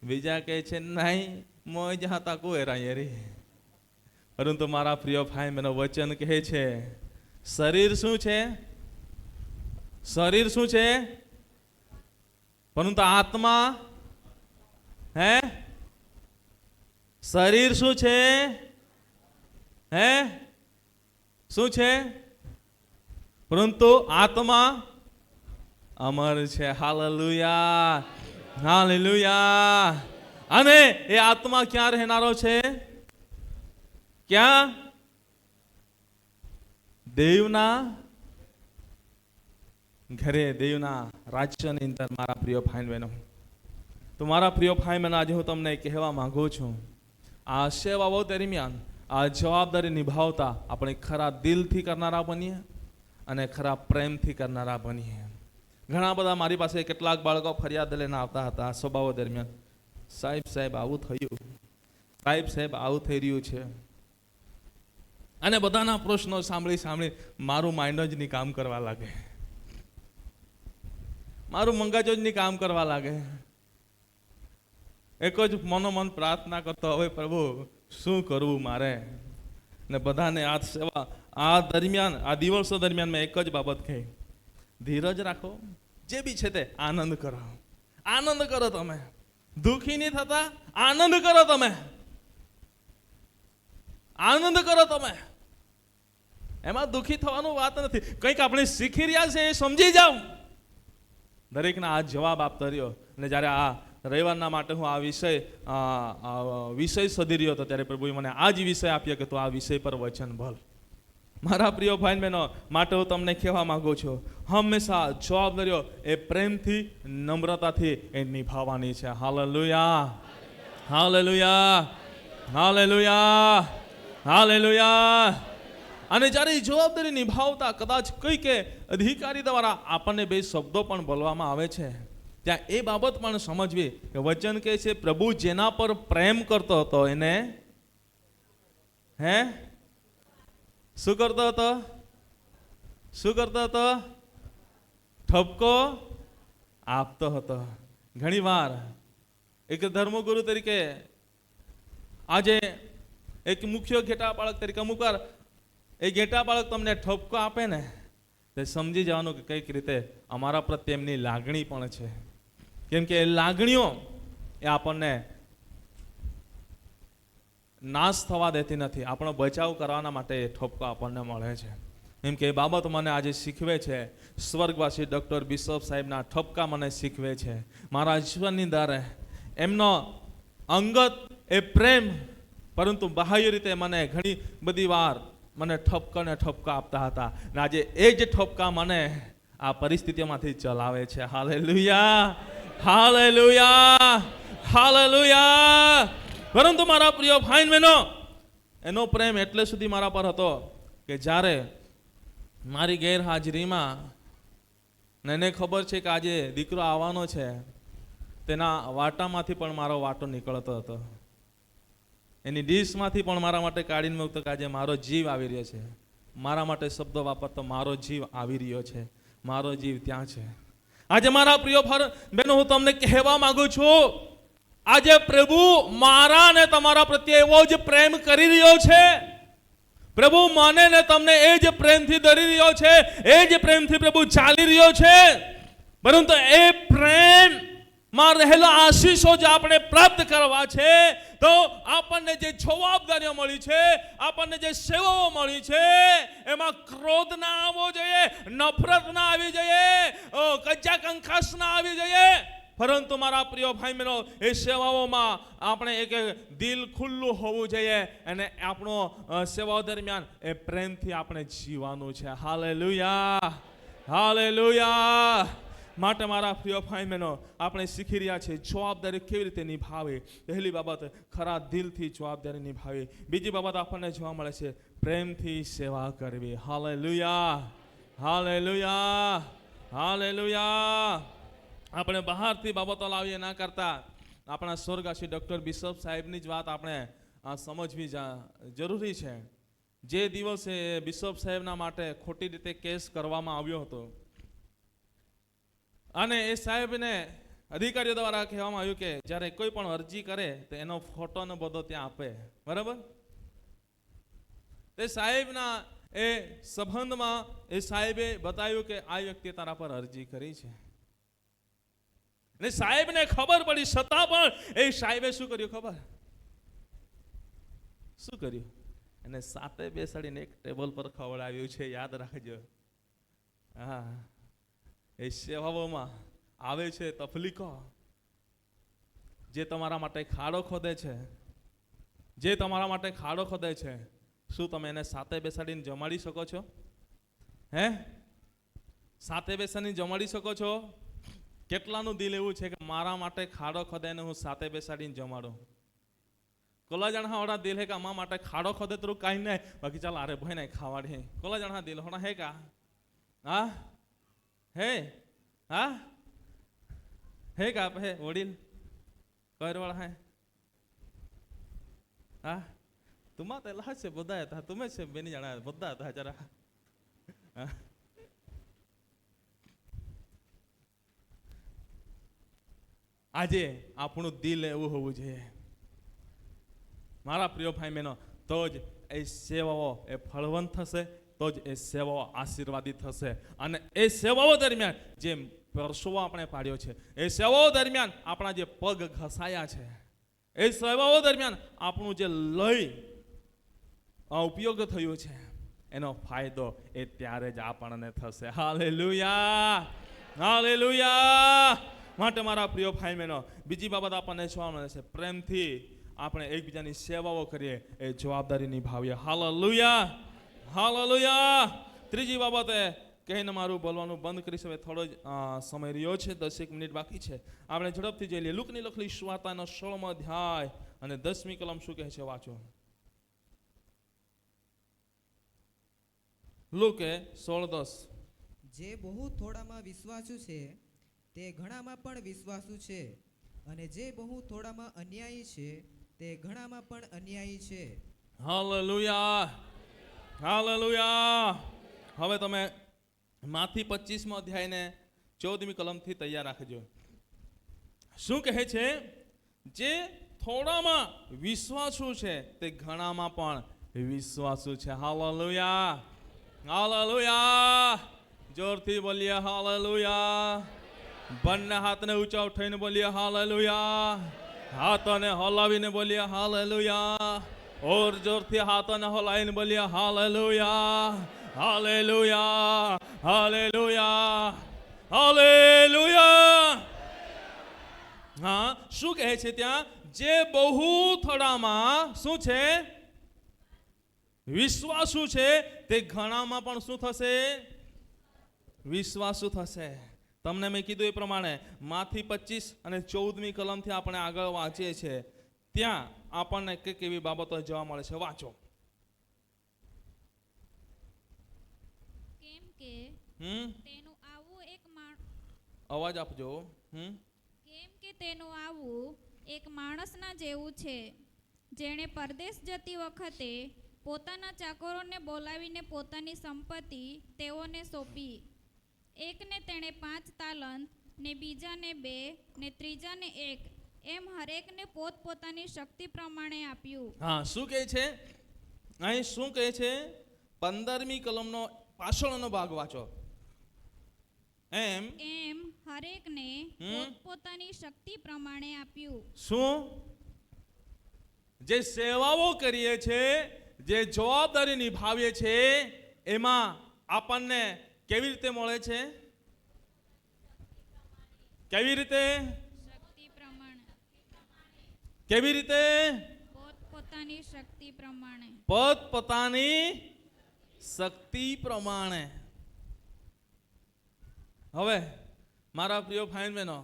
બીજા કહે છે નહીં મોજ હતા કોઈ રાયરી. પરંતુ મારા પ્રિય ભાઈ મને વચન કહે છે, શરીર શું છે? શરીર શું છે? પરંતુ આત્મા હે? શરીર શું છે? હે? શું છે? પરંતુ આત્મા અમર છે. Hallelujah, hallelujah. અને એ આત્મા ક્યાં રહેનારો છે? ક્યાં? દેવના ઘરે, દેવના રાજ્યની અંદર. મારા પ્રિય ભાઈ બહેનો, તો મારા પ્રિય ભાઈ બહેનો, આજે હું તમને કહેવા માંગુ છું, આ સેવાઓ દરમિયાન આ જવાબદારી નિભાવતા આપણે ખરા દિલથી કરનારા બનીએ અને ખરા પ્રેમથી કરનારા બનીએ. ઘણા બધા મારી પાસે કેટલાક બાળકો ફરિયાદ લઈને આવતા હતા આ સભાઓ દરમિયાન, સાહેબ આવું થયું, સાહેબ આવું થઈ રહ્યું છે. અને બધાના પ્રશ્નો સાંભળી મારું માઇન્ડ જ નહીં કામ કરવા લાગે. મારું મગજ જ નહીં કામ કરવા લાગે. એક જ મનોમન પ્રાર્થના કરતો, હવે પ્રભુ શું કરવું મારે. ને બધાને આ સેવા આ દરમિયાન, આ દિવસો દરમિયાન મેં એક જ બાબત કહી, ધીરજ રાખો, જે બી છે તે આનંદ કરો. આનંદ કરો, તમે દુઃખી નહીં થતા, આનંદ કરો, તમે આનંદ કરો. તમે એમાં દુઃખી થવાનું વાત નથી. કંઈક આપણે શીખી રહ્યા છે એ સમજી જાઓ. દરેકના આ જવાબ આપતો રહ્યો. અને જ્યારે આ રવિવારના માટે હું આ વિષય શોધી રહ્યો હતો, ત્યારે પ્રભુએ મને આ જ વિષય આપ્યો કે તું આ વિષય પર વચન બોલ. મારા પ્રિય ભાઈ બહેનો, માટે હું તમને કહેવા માંગુ છું, હંમેશા જવાબદારીઓ એ પ્રેમથી, નમ્રતાથી એ નિભાવવાની છે. Hallelujah, hallelujah, hallelujah, hallelujah. અને જ્યારે એ જવાબદારી નિભાવતા કદાચ કઈ કે અધિકારી દ્વારા આપણને બે શબ્દો પણ બોલવામાં આવે છે, ત્યાં એ બાબત પણ સમજવી કે વચન કહે છે પ્રભુ જેના પર પ્રેમ કરતો હતો એને શું કરતો હતો? શું કરતો હતો? ઠપકો આપતો હતો. ઘણી વાર એક ધર્મગુરુ તરીકે, આજે એક મુખ્ય ઘેટા બાળક તરીકે, અમુક વાર એ ઘેટા બાળક તમને ઠપકો આપે ને, તે સમજી જવાનું કે કઈક રીતે અમારા પ્રત્યે એમની લાગણી પણ છે. કેમ કે લાગણીઓ એ આપણને નાશ થવા દેતી નથી, આપણો બચાવ કરવાના માટે એ ઠપકો આપણને મળે છે. એમ કે એ બાબત મને આજે શીખવે છે. સ્વર્ગવાસી ડૉક્ટર બિશપ સાહેબના ઠપકા મને શીખવે છે. મારા જીવનની અંદર એમનો અંગત એ પ્રેમ, પરંતુ બાહ્ય રીતે મને ઘણી બધી વાર મને ઠપકા આપતા હતા. અને આજે એ જ ઠપકા મને આ પરિસ્થિતિમાંથી ચલાવે છે. Hallelujah, hallelujah, hallelujah. પરંતુ મારા પ્રિય ભાઈ બહેનો, એનો પ્રેમ એટલે સુધી મારા પર હતો કે જ્યારે મારી ગેરહાજરીમાં એને ખબર છે કે આજે દીકરો આવવાનો છે, તેના વાટામાંથી પણ મારો વાટો નીકળતો હતો. એની ડીશમાંથી પણ મારા માટે કાઢીને મૂકતો કે આજે મારો જીવ આવી રહ્યો છે. મારા માટે શબ્દો વાપરતો, મારો જીવ આવી રહ્યો છે, મારો જીવ ત્યાં છે. આજે મારા પ્રિય બહેનો, હું તમને કહેવા માંગુ છું, આજે પ્રભુ મારા ને તમારા પ્રત્યે એવો જ પ્રેમ કરી રહ્યો છે. પ્રભુ મને ને તમને એ જ પ્રેમથી ધરી રહ્યો છે, એ જ પ્રેમથી પ્રભુ ચાલી રહ્યો છે. પરંતુ એ પ્રેમ માં રહેલા આશીષો જે આપણે પ્રાપ્ત કરવા છે, તો આપણને જે જવાબદારીઓ મળી છે, આપણને જે સેવાઓ મળી છે, એમાં ક્રોધ ના આવવો જોઈએ, નફરત ના આવી જોઈએ, કજ્જા કંકાસ ના આવી જોઈએ. પરંતુ મારા પ્રિય ભાઈ બહેનો, એ સેવાઓમાં આપણે એક દિલ ખુલ્લું હોવું જોઈએ, અને આપણો સેવાઓ દરમિયાન એ પ્રેમથી આપણે જીવવાનું છે. Hallelujah, hallelujah. માટે મારા પ્રિય ભાઈ બહેનો, આપણે શીખી રહ્યા છીએ જવાબદારી કેવી રીતે નિભાવી. પહેલી બાબત, ખરા દિલથી જવાબદારી નિભાવી. બીજી બાબત આપણને જોવા મળે છે પ્રેમથી સેવા કરવી. Hallelujah, hallelujah, hallelujah. આપણે બહારથી બાબતો લાવીએ ના કરતા આપણા સ્વર્ગવાસી ડૉક્ટર બિશપ સાહેબની જ વાત આપણે સમજવી જરૂરી છે. જે દિવસે બિશપ સાહેબના માટે ખોટી રીતે કેસ કરવામાં આવ્યો હતો, અને એ સાહેબને અધિકારીઓ દ્વારા કહેવામાં આવ્યું કે જ્યારે કોઈ પણ અરજી કરે તો એનો ફોટો ને બધો ત્યાં આપે, બરાબર. તે સાહેબના એ સંબંધમાં એ સાહેબે બતાવ્યું કે આ વ્યક્તિએ તારા પર અરજી કરી છે. ને સાહેબને ખબર પડી છતાં પણ એ સાહેબે શું કર્યું ખબર? શું કર્યું? એને સાથે બેસાડીને એક ટેબલ પર ખવડાવ્યું છે. યાદ રાખજો. હા, એ સેવાઓમાં આવે છે તકલીફો. જે તમારા માટે ખાડો ખોદે છે, જે તમારા માટે ખાડો ખોદે છે, શું તમે એને સાથે બેસાડીને જમાડી શકો છો? સાથે બેસાડીને જમાડી શકો છો? કેટલાનું દિલ એવું છે કે મારા માટે ખાડો ખોદે ને હું સાથે બેસાડીને જમાડું? કોલા જણા હોડા દિલ હે કા અમારા માટે ખાડો ખોદે તો કાંઈ નહીં, બાકી ચાલ અરે ભાઈ નહીં ખાવાડી. કોલા જણા દિલ હોડા હે કા? હા, હે, હા, હે કા હે વડીલ કરવાળા હે? હા, તુમા તો એલા છે બધા હતા, તમે છે બેની જણા બધા હતા જરા. આજે આપણું દિલ એવું હોવું જોઈએ. મારા પ્રિય ભાઈ બહેનો, તો જ એ સેવાઓ એ ફળવંત થશે, તો જ એ સેવાઓ આશીર્વાદિત થશે. અને એ સેવાઓ દરમિયાન જે પરસેવો આપણે પાડ્યો છે, એ સેવાઓ દરમિયાન આપણા જે પગ ઘસાયા છે, એ સેવાઓ દરમિયાન આપણું જે ઉપયોગ થયો છે, એનો ફાયદો એ ત્યારે જ આપણને થશે. Hallelujah, hallelujah. માટે મારા પ્રિય ભાઈ બહેનો, બીજી બાબત આપણને જોવા મળે છે, પ્રેમથી આપણે એકબીજાની સેવાઓ કરીએ, એ જવાબદારી નિભાવીએ. Hallelujah, hallelujah. ત્રીજી બાબત કહીને મારું બોલવાનું બંધ કરીશ. હવે થોડો જ સમય રહ્યો છે, 10 મિનિટ બાકી છે. આપણે ઝડપથી જોઈ લઈએ. લુકની લખેલી સુવાર્તાનો 16મો અધ્યાય અને 10મી કલમ શું કહે છે, વાંચો. લુકે 16:10. જે બહુ થોડામાં વિશ્વાસુ છે તે ઘણામાં પણ વિશ્વાસુ છે, અને જે બહુ થોડામાં અન્યાયી છે તે ઘણામાં પણ અન્યાયી છે. Hallelujah, hallelujah. હવે તમે માથી 25મો અધ્યાયને 14મી કલમથી તૈયાર રાખજો. શું કહે છે? જે થોડામાં વિશ્વાસુ છે તે ઘણામાં પણ વિશ્વાસુ છે. Hallelujah, hallelujah. જોરથી બોલીએ હાલેલુયા. બંને હાથને ઊંચા ઉઠાઈને બોલીએ હાલેલુયા. હાથોને હલાવીને બોલીએ હાલેલુયા. ઓર જોરથી હાથોને હલાવીને બોલીએ હાલેલુયા, હાલેલુયા, હાલેલુયા, હાલેલુયા. હા, શું કહે છે ત્યાં? જે બહુ થોડામાં શું છે? વિશ્વાસુ છે, તે ઘણામાં પણ શું થશે? વિશ્વાસુ થશે. તમને મેં કીધું એ પ્રમાણે માથી 25 અને 14મી કલમથી આપણે આગળ વાંચીએ છીએ, ત્યાં આપણને કઈક એવી બાબતો જોવા મળે છે. વાંચો. કેમ કે તેનું આવું એક અવાજ આપજો. કેમ કે તેનું આવું એક માણસના જેવું છે, જેણે પરદેશ જતી વખતે પોતાના ચાકરોને બોલાવીને પોતાની સંપત્તિ તેઓને સોંપી. એકને તેણે 5 તાલંત, ને બીજાને 2, ને ત્રીજાને 1, એમ હરેકને પોતપોતાની શક્તિ પ્રમાણે આપ્યું. હા, શું કહે છે અહીં? શું કહે છે? 15મી કલમનો પાછળનો ભાગ વાંચો. એમ હરેકને પોતપોતાની શક્તિ પ્રમાણે આપ્યું. શું? જે સેવાઓ કરીએ છે, જે જવાબદારી નિભાવીએ છે, એમાં આપણને કેવી રીતે મળે છે? કેવી રીતે? શક્તિ પ્રમાણે. કેવી રીતે? પોતપોતાની શક્તિ પ્રમાણે. પોતપોતાની શક્તિ પ્રમાણે. હવે મારા પ્રિય ભાઈ બહેનો,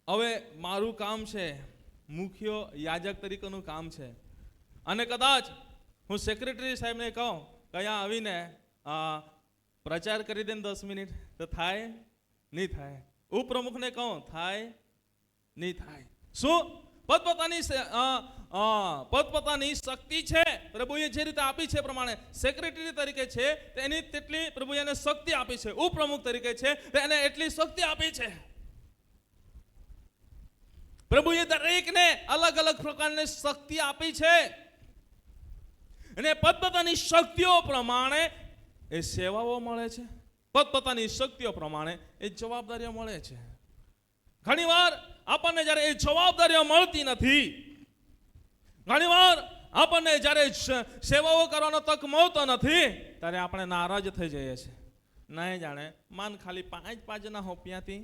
હવે મારું કામ છે, મુખ્ય યાજક તરીકેનું કામ છે, અને કદાચ હું સેક્રેટરી સાહેબને કહું કયા આવીને પ્રચાર કરી દે 10 મિનિટ, તો થાય? નહીં થાય. ઉપપ્રમુખને કહું, થાય? નહીં થાય. શું? પોતપોતાની શક્તિ છે, પ્રભુએ જે રીતે આપી છે પ્રમાણે. સેક્રેટરી તરીકે છે તેની તેટલી પ્રભુએ એને શક્તિ આપી છે. ઉપપ્રમુખ તરીકે છે તેને એટલી શક્તિ આપી છે. પ્રભુએ દરેકને અલગ અલગ પ્રકારની શક્તિ આપી છે, અને પોતપોતાની શક્તિઓ પ્રમાણે એ સેવાઓ મળે છે, પોતપોતાની શક્તિઓ પ્રમાણે એ જવાબદારીઓ મળે છે. ઘણીવાર આપણને જ્યારે એ જવાબદારીઓ મળતી નથી, ઘણીવાર આપણને જ્યારે સેવાઓ કરવાનો તક મળતો નથી, ત્યારે આપણે નારાજ થઈ જઈએ છીએ. નહીં જાણે માન ખાલી 5 ના હોપિયાથી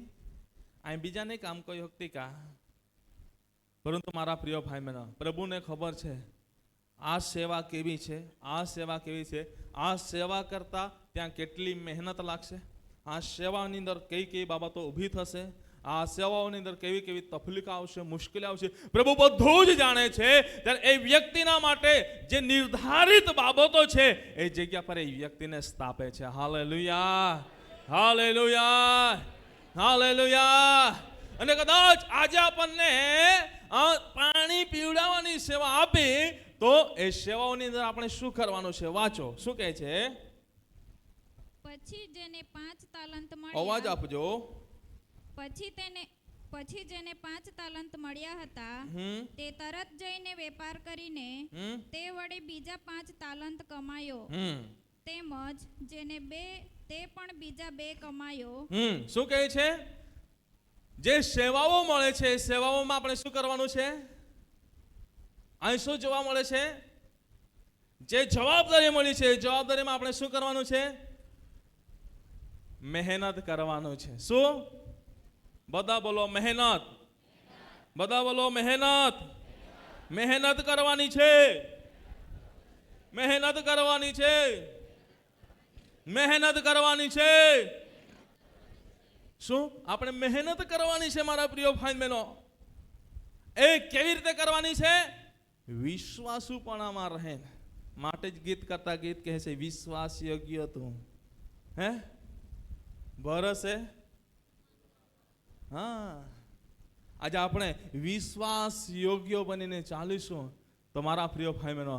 અહીં બીજાને કામ કોઈ વખતે કા. પરંતુ મારા પ્રિય ભાઈ બહેનો, પ્રભુને ખબર છે આ સેવા કેવી છે, આ સેવા કેવી છે. આ સેવા કરતા ત્યાં કેટલી મહેનત લાગશે, આ સેવાની અંદર કઈ કઈ બાબતો ઊભી થશે, આ સેવાઓની અંદર કેવી કેવી તકલીફ આવશે, મુશ્કેલી આવશે, પ્રભુ બધું જ જાણે છે. ત્યારે એ વ્યક્તિના માટે જે નિર્ધારિત બાબતો છે એ જગ્યા પર એ વ્યક્તિને સ્થાપે છે. Hallelujah, hallelujah, hallelujah. અને કદાચ આજે આપણને પાણી પીવડાવવાની સેવા આપી, તો એ સેવાઓની અંદર આપણે શું કરવાનું છે? વાંચો. શું કહે છે? પછી જેને 5 તાલંત અવાજ મળ્યા આપજો. પછી જેને 5 તાલંત મળ્યા હતા તે તરત જઈને વેપાર કરીને તે વડે બીજા 5 તાલંત કમાયો. તેમજ જેને 2 તે પણ બીજા 2 કમાયો. શું કહે છે? જે સેવાઓ મળે છે, સેવાઓમાં આપણે શું કરવાનું છે? અહીં શું જોવા મળે છે? જે જવાબદારી મળી છે, જવાબદારીમાં આપણે શું કરવાનું છે? મહેનત કરવાનું છે. શું? બધા બોલો મહેનત. બધા બોલો મહેનત. મહેનત કરવાની છે. મહેનત કરવાની છે. મહેનત કરવાની છે. શું? આપણે મહેનત કરવાની છે મારા પ્રિય ભાઈ બહેનો. એ કેવી રીતે કરવાની છે? વિશ્વાસુપણામાં રહે. માટે જ ગીત કરતા ગીત કહે છે, વિશ્વાસ યોગ્ય તું હે ભરોસે. હા, આજે આપણે વિશ્વાસ યોગ્ય બનીને ચાલીશું તો મારા પ્રિય ભાઈ બહેનો,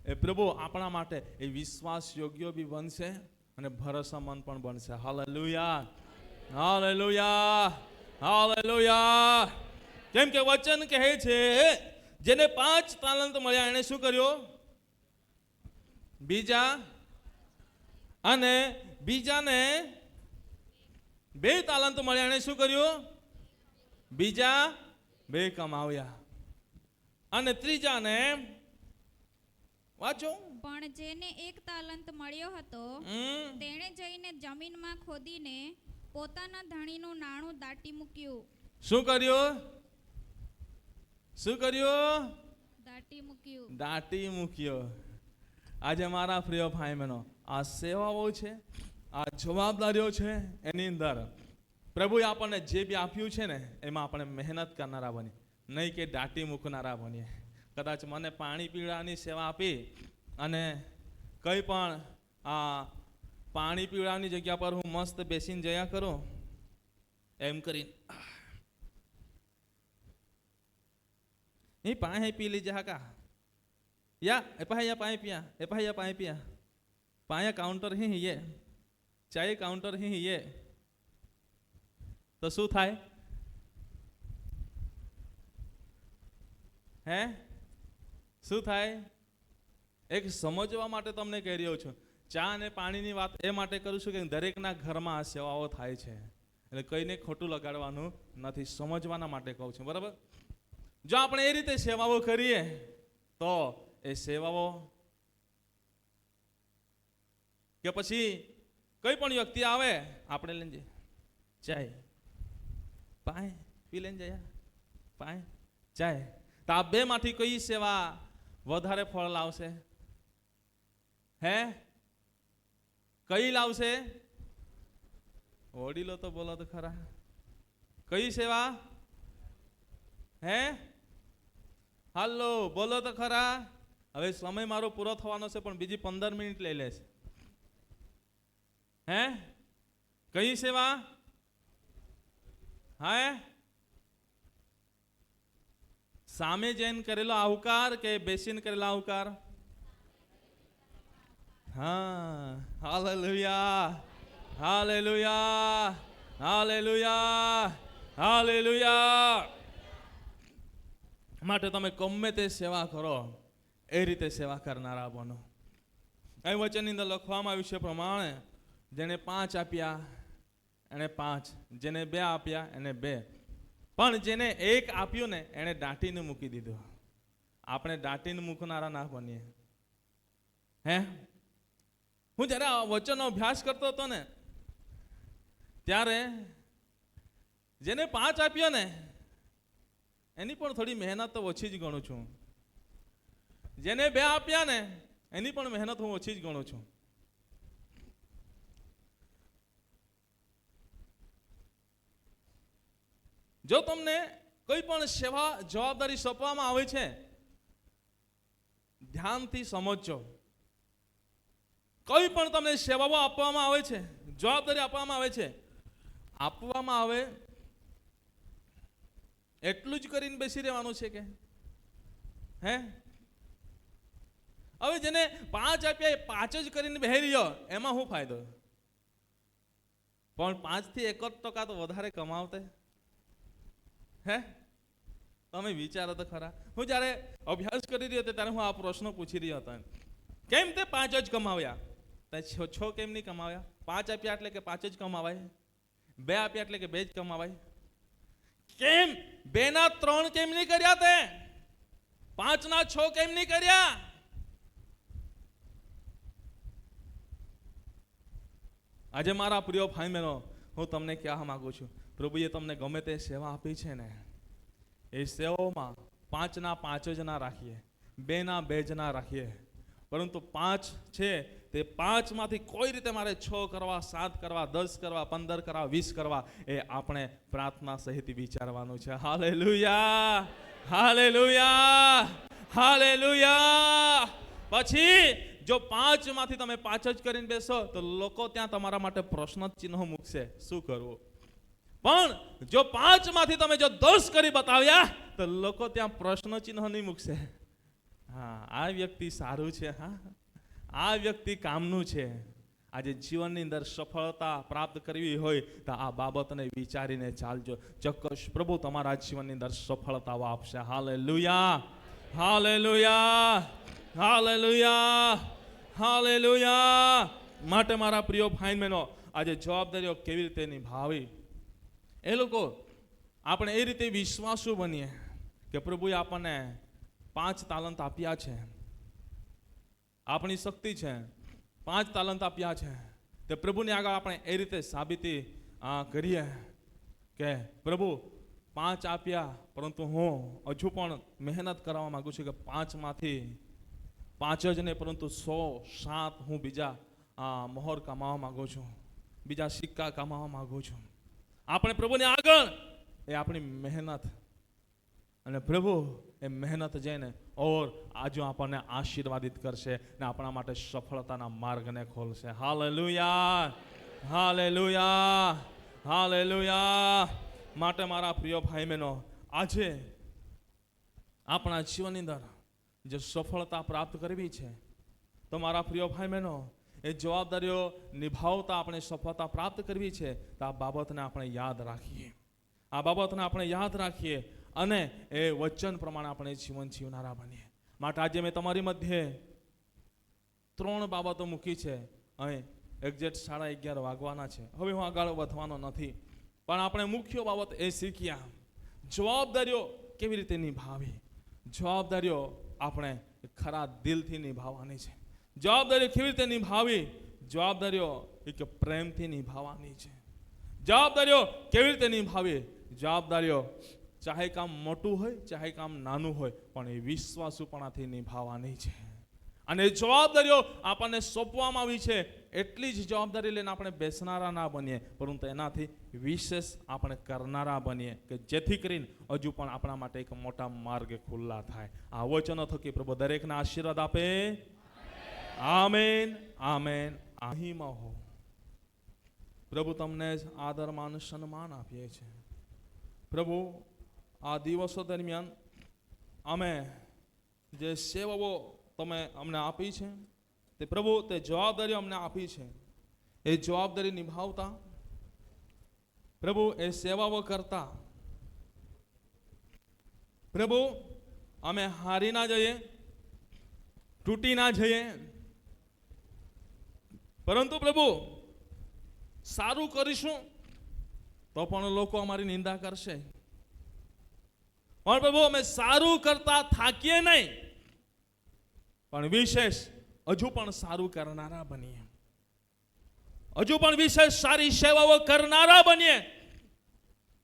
એ પ્રભુ આપણા માટે એ વિશ્વાસ યોગ્ય બી બનશે અને ભરોસામંદ પણ બનશે. Hallelujah, hallelujah, hallelujah. કેમ કે વચન કહે છે, જેને 5 તાલંત મળ્યા એને શું કર્યું? બીજા, અને બીજાને 2 તાલંત મળ્યા એને શું કર્યું? બીજા 2 કમાવ્યા. અને ત્રીજાને વાંચો. પણ જેને 1 તાલંત મળ્યો હતો તેણે જઈને જમીનમાં ખોદીને પોતાના ધણીનું નાણું દાટી મૂક્યું. શું કર્યું? શું કર્યું? દાટી મૂક્યું. દાટી મૂક્યો. આજે મારા પ્રિય ભાઈ બહેનો, આ સેવાઓ છે, આ જવાબદારીઓ છે, એની અંદર પ્રભુએ આપણને જે બી આપ્યું છે ને એમાં આપણે મહેનત કરનારા બની, નહીં કે દાટી મૂકનારા બનીએ. કદાચ મને પાણી પીવડાવવાની સેવા આપી અને કંઈ પણ આ પાણી પીવડાવવાની જગ્યા પર હું મસ્ત બેસીને જયા કરું એમ કરીને એ પાણી પી લીજે હાકા યા એ પાયા પાણી પિયા એ પાયા પાણી પિયા પાયા કાઉન્ટર હી હિયે ચાય કાઉન્ટર હી હિયે તો શું થાય? હે શું થાય? એક સમજવા માટે તમને કહી રહ્યો છું. ચા અને પાણીની વાત એ માટે કરું છું કે દરેકના ઘરમાં આ સેવાઓ થાય છે, એટલે કંઈને ખોટું લગાડવાનું નથી, સમજવાના માટે કહું છું. બરાબર? જો આપણે એ રીતે સેવાઓ કરીએ તો એ સેવાઓ કે પછી કોઈ પણ વ્યક્તિ આવે આપણે લઈને જઈએ ચાય પાય પી લઈને જયા પાય ચાય, તો આ 2 માંથી કઈ સેવા વધારે ફળ લાવશે? હે કઈ લાવશે? વડીલો તો બોલો તો ખરા, કઈ સેવા? હે હાલો બોલો તો ખરા. હવે સમય મારો પૂરો થવાનો છે પણ બીજી 15 મિનિટ લઈ લેશે. હે કઈ સેવા? હે સામે જઈને કરેલો આવકાર કે બેસીને કરેલો આવકાર? હા, હાલેલુયા, હાલેલુયા, હાલેલુયા, હાલેલુયા. માટે તમે ગમે તે સેવા કરો એ રીતે સેવા કરનારા બનો. એ વચનની અંદર લખવામાં આવ્યું છે પ્રમાણે, જેને 5 આપ્યા એને 5, જેને 2 આપ્યા એને 2, પણ જેને 1 આપ્યું ને એને દાટીને મૂકી દીધું. આપણે દાટીને મૂકનારા ના બનીએ. હે હું જ્યારે આ વચનનો અભ્યાસ કરતો હતો ને ત્યારે જેને 5 આપ્યો ને એની પણ થોડી મહેનત તો ઓછી જ ગણું છું. જેને 2 આપ્યા ને એની પણ મહેનત હું ઓછી જ ગણું છું. જો તમને કોઈ પણ સેવા જવાબદારી સોંપવામાં આવે છે, ધ્યાનથી સમજજો. કોઈ પણ તમને સેવાઓ આપવામાં આવે છે, જવાબદારી આપવામાં આવે એટલું જ કરીને બેસી રહેવાનું છે કે? હે હવે જેને 5 આપ્યા એ 5 જ કરીને બેહી રહ્યો, એમાં શું ફાયદો? પણ 5 થી 1% તો વધારે કમાવતે હે? તમે વિચારો તો ખરા. હું જ્યારે અભ્યાસ કરી રહ્યો હતો ત્યારે હું આ પ્રશ્ન પૂછી રહ્યો હતો, કેમ તે 5 જ કમાવ્યા? છ કેમ નહીં કમાવ્યા? 5 આપ્યા એટલે કે 5 જ કમાવાય, 2 આપ્યા એટલે કે 2 જ કમાવાય. કેમ 2 ના 3 કેમ નહીં કર્યા? તે 5 ના 6 કેમ નહીં કર્યા? આજે મારા પ્રિય ભાઈ બહેનો, હું તમને કહેવા માંગુ છું, પ્રભુએ તમને ગમે તે સેવા આપી છે ને, એ સેવામાં 5 ના 5 જ ના રાખીએ, 2 ના 2 જ ના રાખીએ, પરંતુ 5 છે તે 5 માંથી કોઈ રીતે મારે 6 કરવા, 7 કરવા, 10 કરવા, 15 કરવા, 20 કરવા, એ આપણે પ્રાર્થના સહિત વિચારવાનું છે. Hallelujah, hallelujah, hallelujah. પછી જો 5 માંથી તમે 5 જ કરીને બેસો તો લોકો ત્યાં તમારા માટે પ્રશ્ન ચિહ્ન મૂકશે, શું કરવું? પણ જો 5 માંથી તમે જો 10 કરી બતાવ્યા તો લોકો ત્યાં પ્રશ્ન ચિહ્ન નહીં મૂકશે. હા, આ વ્યક્તિ સારું છે, હા, આ વ્યક્તિ કામનું છે. આજે જીવનની અંદર સફળતા પ્રાપ્ત કરવી હોય તો આ બાબતને વિચારીને ચાલજો. ચોક્કસ પ્રભુ તમારા જીવનની અંદર સફળતાઓ આપશે. Hallelujah, hallelujah, hallelujah, hallelujah. માટે મારા પ્રિય ભાઈ બહેનો, આજે જવાબદારીઓ કેવી રીતે નિભાવી, એ લોકો આપણે એ રીતે વિશ્વાસુ બનીએ કે પ્રભુએ આપણને 5 તાલંત આપ્યા છે, આપણી શક્તિ છે, 5 તાલંત આપ્યા છે, તે પ્રભુની આગળ આપણે એ રીતે સાબિતી કરીએ કે પ્રભુ 5 આપ્યા, પરંતુ હું હજુ પણ મહેનત કરવા માંગુ છું કે 5 માંથી 5 જ નહીં પરંતુ 100, 7 હું બીજા મોહર કમાવા માંગુ છું, બીજા સિક્કા કમાવા માંગુ છું. આપણે પ્રભુની આગળ એ આપણી મહેનત, અને પ્રભુ એ મહેનત જઈને ઓર આજુ આપણને આશીર્વાદિત કરશે ને આપણા માટે સફળતાના માર્ગને ખોલશે. Hallelujah, hallelujah, hallelujah. માટે મારા પ્રિય ભાઈ બહેનો, આજે આપણા જીવનની અંદર જે સફળતા પ્રાપ્ત કરવી છે તો મારા પ્રિય ભાઈ બહેનો, એ જવાબદારીઓ નિભાવતા આપણે સફળતા પ્રાપ્ત કરવી છે તો આ બાબતને આપણે યાદ રાખીએ, આ બાબતને આપણે યાદ રાખીએ અને એ વચન પ્રમાણે આપણે જીવન જીવનારા બનીએ. માટે આજે મેં તમારી મધ્યે 3 બાબતો મૂકી છે. અહીં એક્ઝેક્ટ 11:30 વાગવાના છે. હવે હું આગળ વધવાનો નથી, પણ આપણે મુખ્ય બાબત એ શીખ્યા, જવાબદારીઓ કેવી રીતે નિભાવી. જવાબદારીઓ આપણે ખરા દિલથી નિભાવવાની છે. જવાબદારીઓ કેવી રીતે નિભાવી? જવાબદારીઓ એક પ્રેમથી નિભાવવાની છે. જવાબદારીઓ કેવી રીતે નિભાવી? જવાબદારીઓ ચાહે કામ મોટું હોય, ચાહે કામ નાનું હોય, પણ એ વિશ્વાસુપણાથી નિભાવવાની છે. અને જવાબદારીઓ આપણને સોંપવામાં આવી છે, એટલી જ જવાબદારી લઈને આપણે બેસનારા ના બનીએ, પરંતુ એનાથી વિશેષ આપણે કરનારા બનીએ કે જેથી કરીને હજુ પણ આપણા માટે એક મોટા માર્ગ ખુલ્લા થાય. આ વચનો થકી પ્રભુ દરેકને આશીર્વાદ આપે. Amen, amen. અહીંમાં હો પ્રભુ તમને જ આદર માન સન્માન આપીએ છીએ. પ્રભુ આ દિવસો દરમિયાન અમે જે સેવાઓ તમે અમને આપી છે તે પ્રભુ તે જવાબદારીઓ અમને આપી છે, એ જવાબદારી નિભાવતા પ્રભુ એ સેવાઓ કરતા પ્રભુ અમે હારી ના જઈએ, તૂટી ના જઈએ, પરંતુ પ્રભુ સારું કરીશું તો પણ લોકો અમારી નિંદા કરશે, પણ પ્રભુ અમે સારું કરતા થાકીએ નહીં, પણ વિશેષ હજુ પણ સારું કરનારા બનીએ, હજુ પણ વિશેષ સારી સેવાઓ કરનારા બનીએ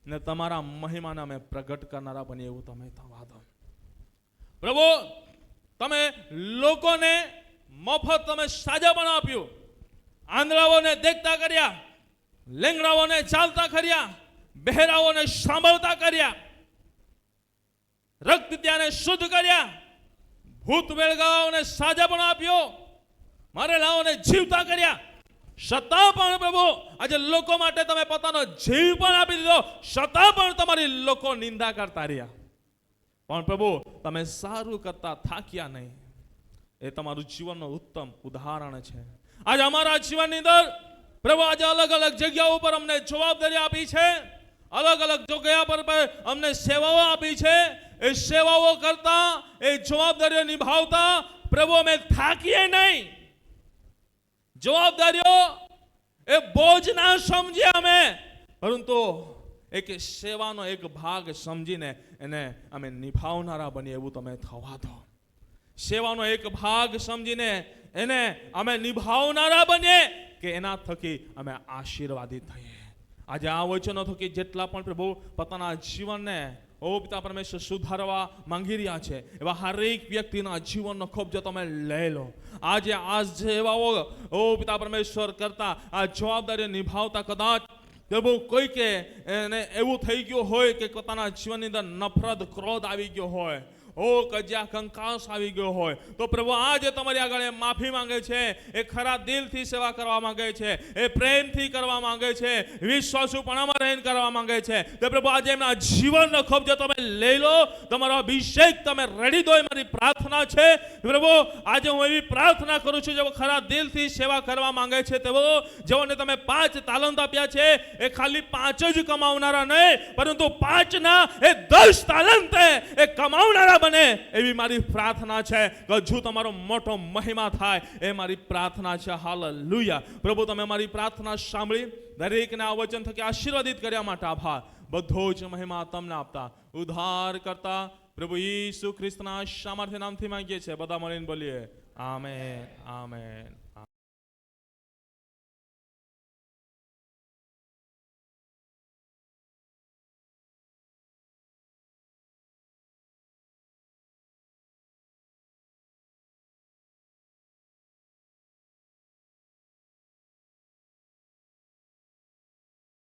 ને તમારા મહિમાને અમે પ્રગટ કરનારા બનીએ એવું તમે થવા દો. પ્રભુ તમે લોકોને મફત તમે સાજાપણ આપ્યું, આંધળાઓને દેખતા કર્યા, લેંગડાઓને ચાલતા કર્યા, બહેરાઓને સાંભળતા કર્યા, રક્ત ત્યાંને શુદ્ધ કર્યા, ભૂત વેળગાઓને સાજાપણ આપ્યો, મરેલાઓને જીવતા કર્યા. છતાં પણ પ્રભુ આજે લોકો માટે તમે પોતાનો જીવ પણ આપી દીધો, છતાં પણ તમારી લોકો નિંદા કરતા રહ્યા, પણ પ્રભુ તમે સારું કરતા થાક્યા નહીં. એ તમારું જીવનનું ઉત્તમ ઉદાહરણ છે. આજે અમારા જીવનની અંદર પ્રભુ આજે અલગ અલગ જગ્યાઓ પર અમને જવાબદારી આપી છે, અલગ અલગ જગ્યા પર અમને સેવાઓ આપી છે. એ સેવાઓ કરતા, એ જવાબદારીઓ નિભાવતા પ્રભુ અમે થાકીએ નહીં. જવાબદારીઓ એ બોજ ના સમજીએ અમે, પરંતુ એક સેવાનો એક ભાગ સમજીને એને અમે નિભાવનારા બનીએ એવું તમે થવા દો. સેવાનો એક ભાગ સમજીને એને અમે નિભાવનારા બનીએ કે એના થકી અમે આશીર્વાદિત થઈએ. આજે આ વચનો થકી જેટલા પણ પ્રભુ પોતાના જીવનને પિતા પરમેશ્વર સુધારવા માંગી રહ્યા છે, એવા હરેક વ્યક્તિના જીવનનો કબજો તમે લઈ લો. આજે આ સેવાઓ પિતા પરમેશ્વર કરતા આ જવાબદારી નિભાવતા કદાચ પ્રભુ કોઈ કે એને એવું થઈ ગયું હોય કે પોતાના જીવનની અંદર નફરત, ક્રોધ આવી ગયો હોય, કજિયા કંકાસ આવી ગયો હોય, તો પ્રભુ આજે તમારી આગળ એ માફી માંગે છે. એ ખરા દિલથી સેવા કરવા માંગે છે, એ પ્રેમથી કરવા માંગે છે, વિશ્વાસુપણામાં રહીને કરવા માંગે છે. તો પ્રભુ આજે એમના જીવનનો કબજો તમે લઈ લો, તમારો અભિષેક તમે રેડી દો. એ મારી પ્રાર્થના છે પ્રભુ. આજે હું એવી પ્રાર્થના કરું છું, જેઓ ખરા દિલથી સેવા કરવા માંગે છે, તેઓ જેઓને તમે 5 તાલંત આપ્યા છે, એ ખાલી 5 જ કમાવનારા નહીં, પરંતુ 5 ના એ 10 તાલંત એ કમાવનારા બને એવી મારી પ્રાર્થના છે. હજુ તમારો મોટો મહિમા થાય એ મારી પ્રાર્થના છે. હાલેલુયા. પ્રભુ તમે મારી પ્રાર્થના સાંભળી દરેકને આ વચન થકી આશીર્વાદિત કર્યા માટે આભાર. બધો જ મહિમા તમને આપતા ઉદ્ધાર કરતા પ્રભુ ઈસુ ખ્રિસ્તના સામર્થ્ય નામથી માંગીએ છીએ. બધા મળીને બોલીએ આમેન, આમેન.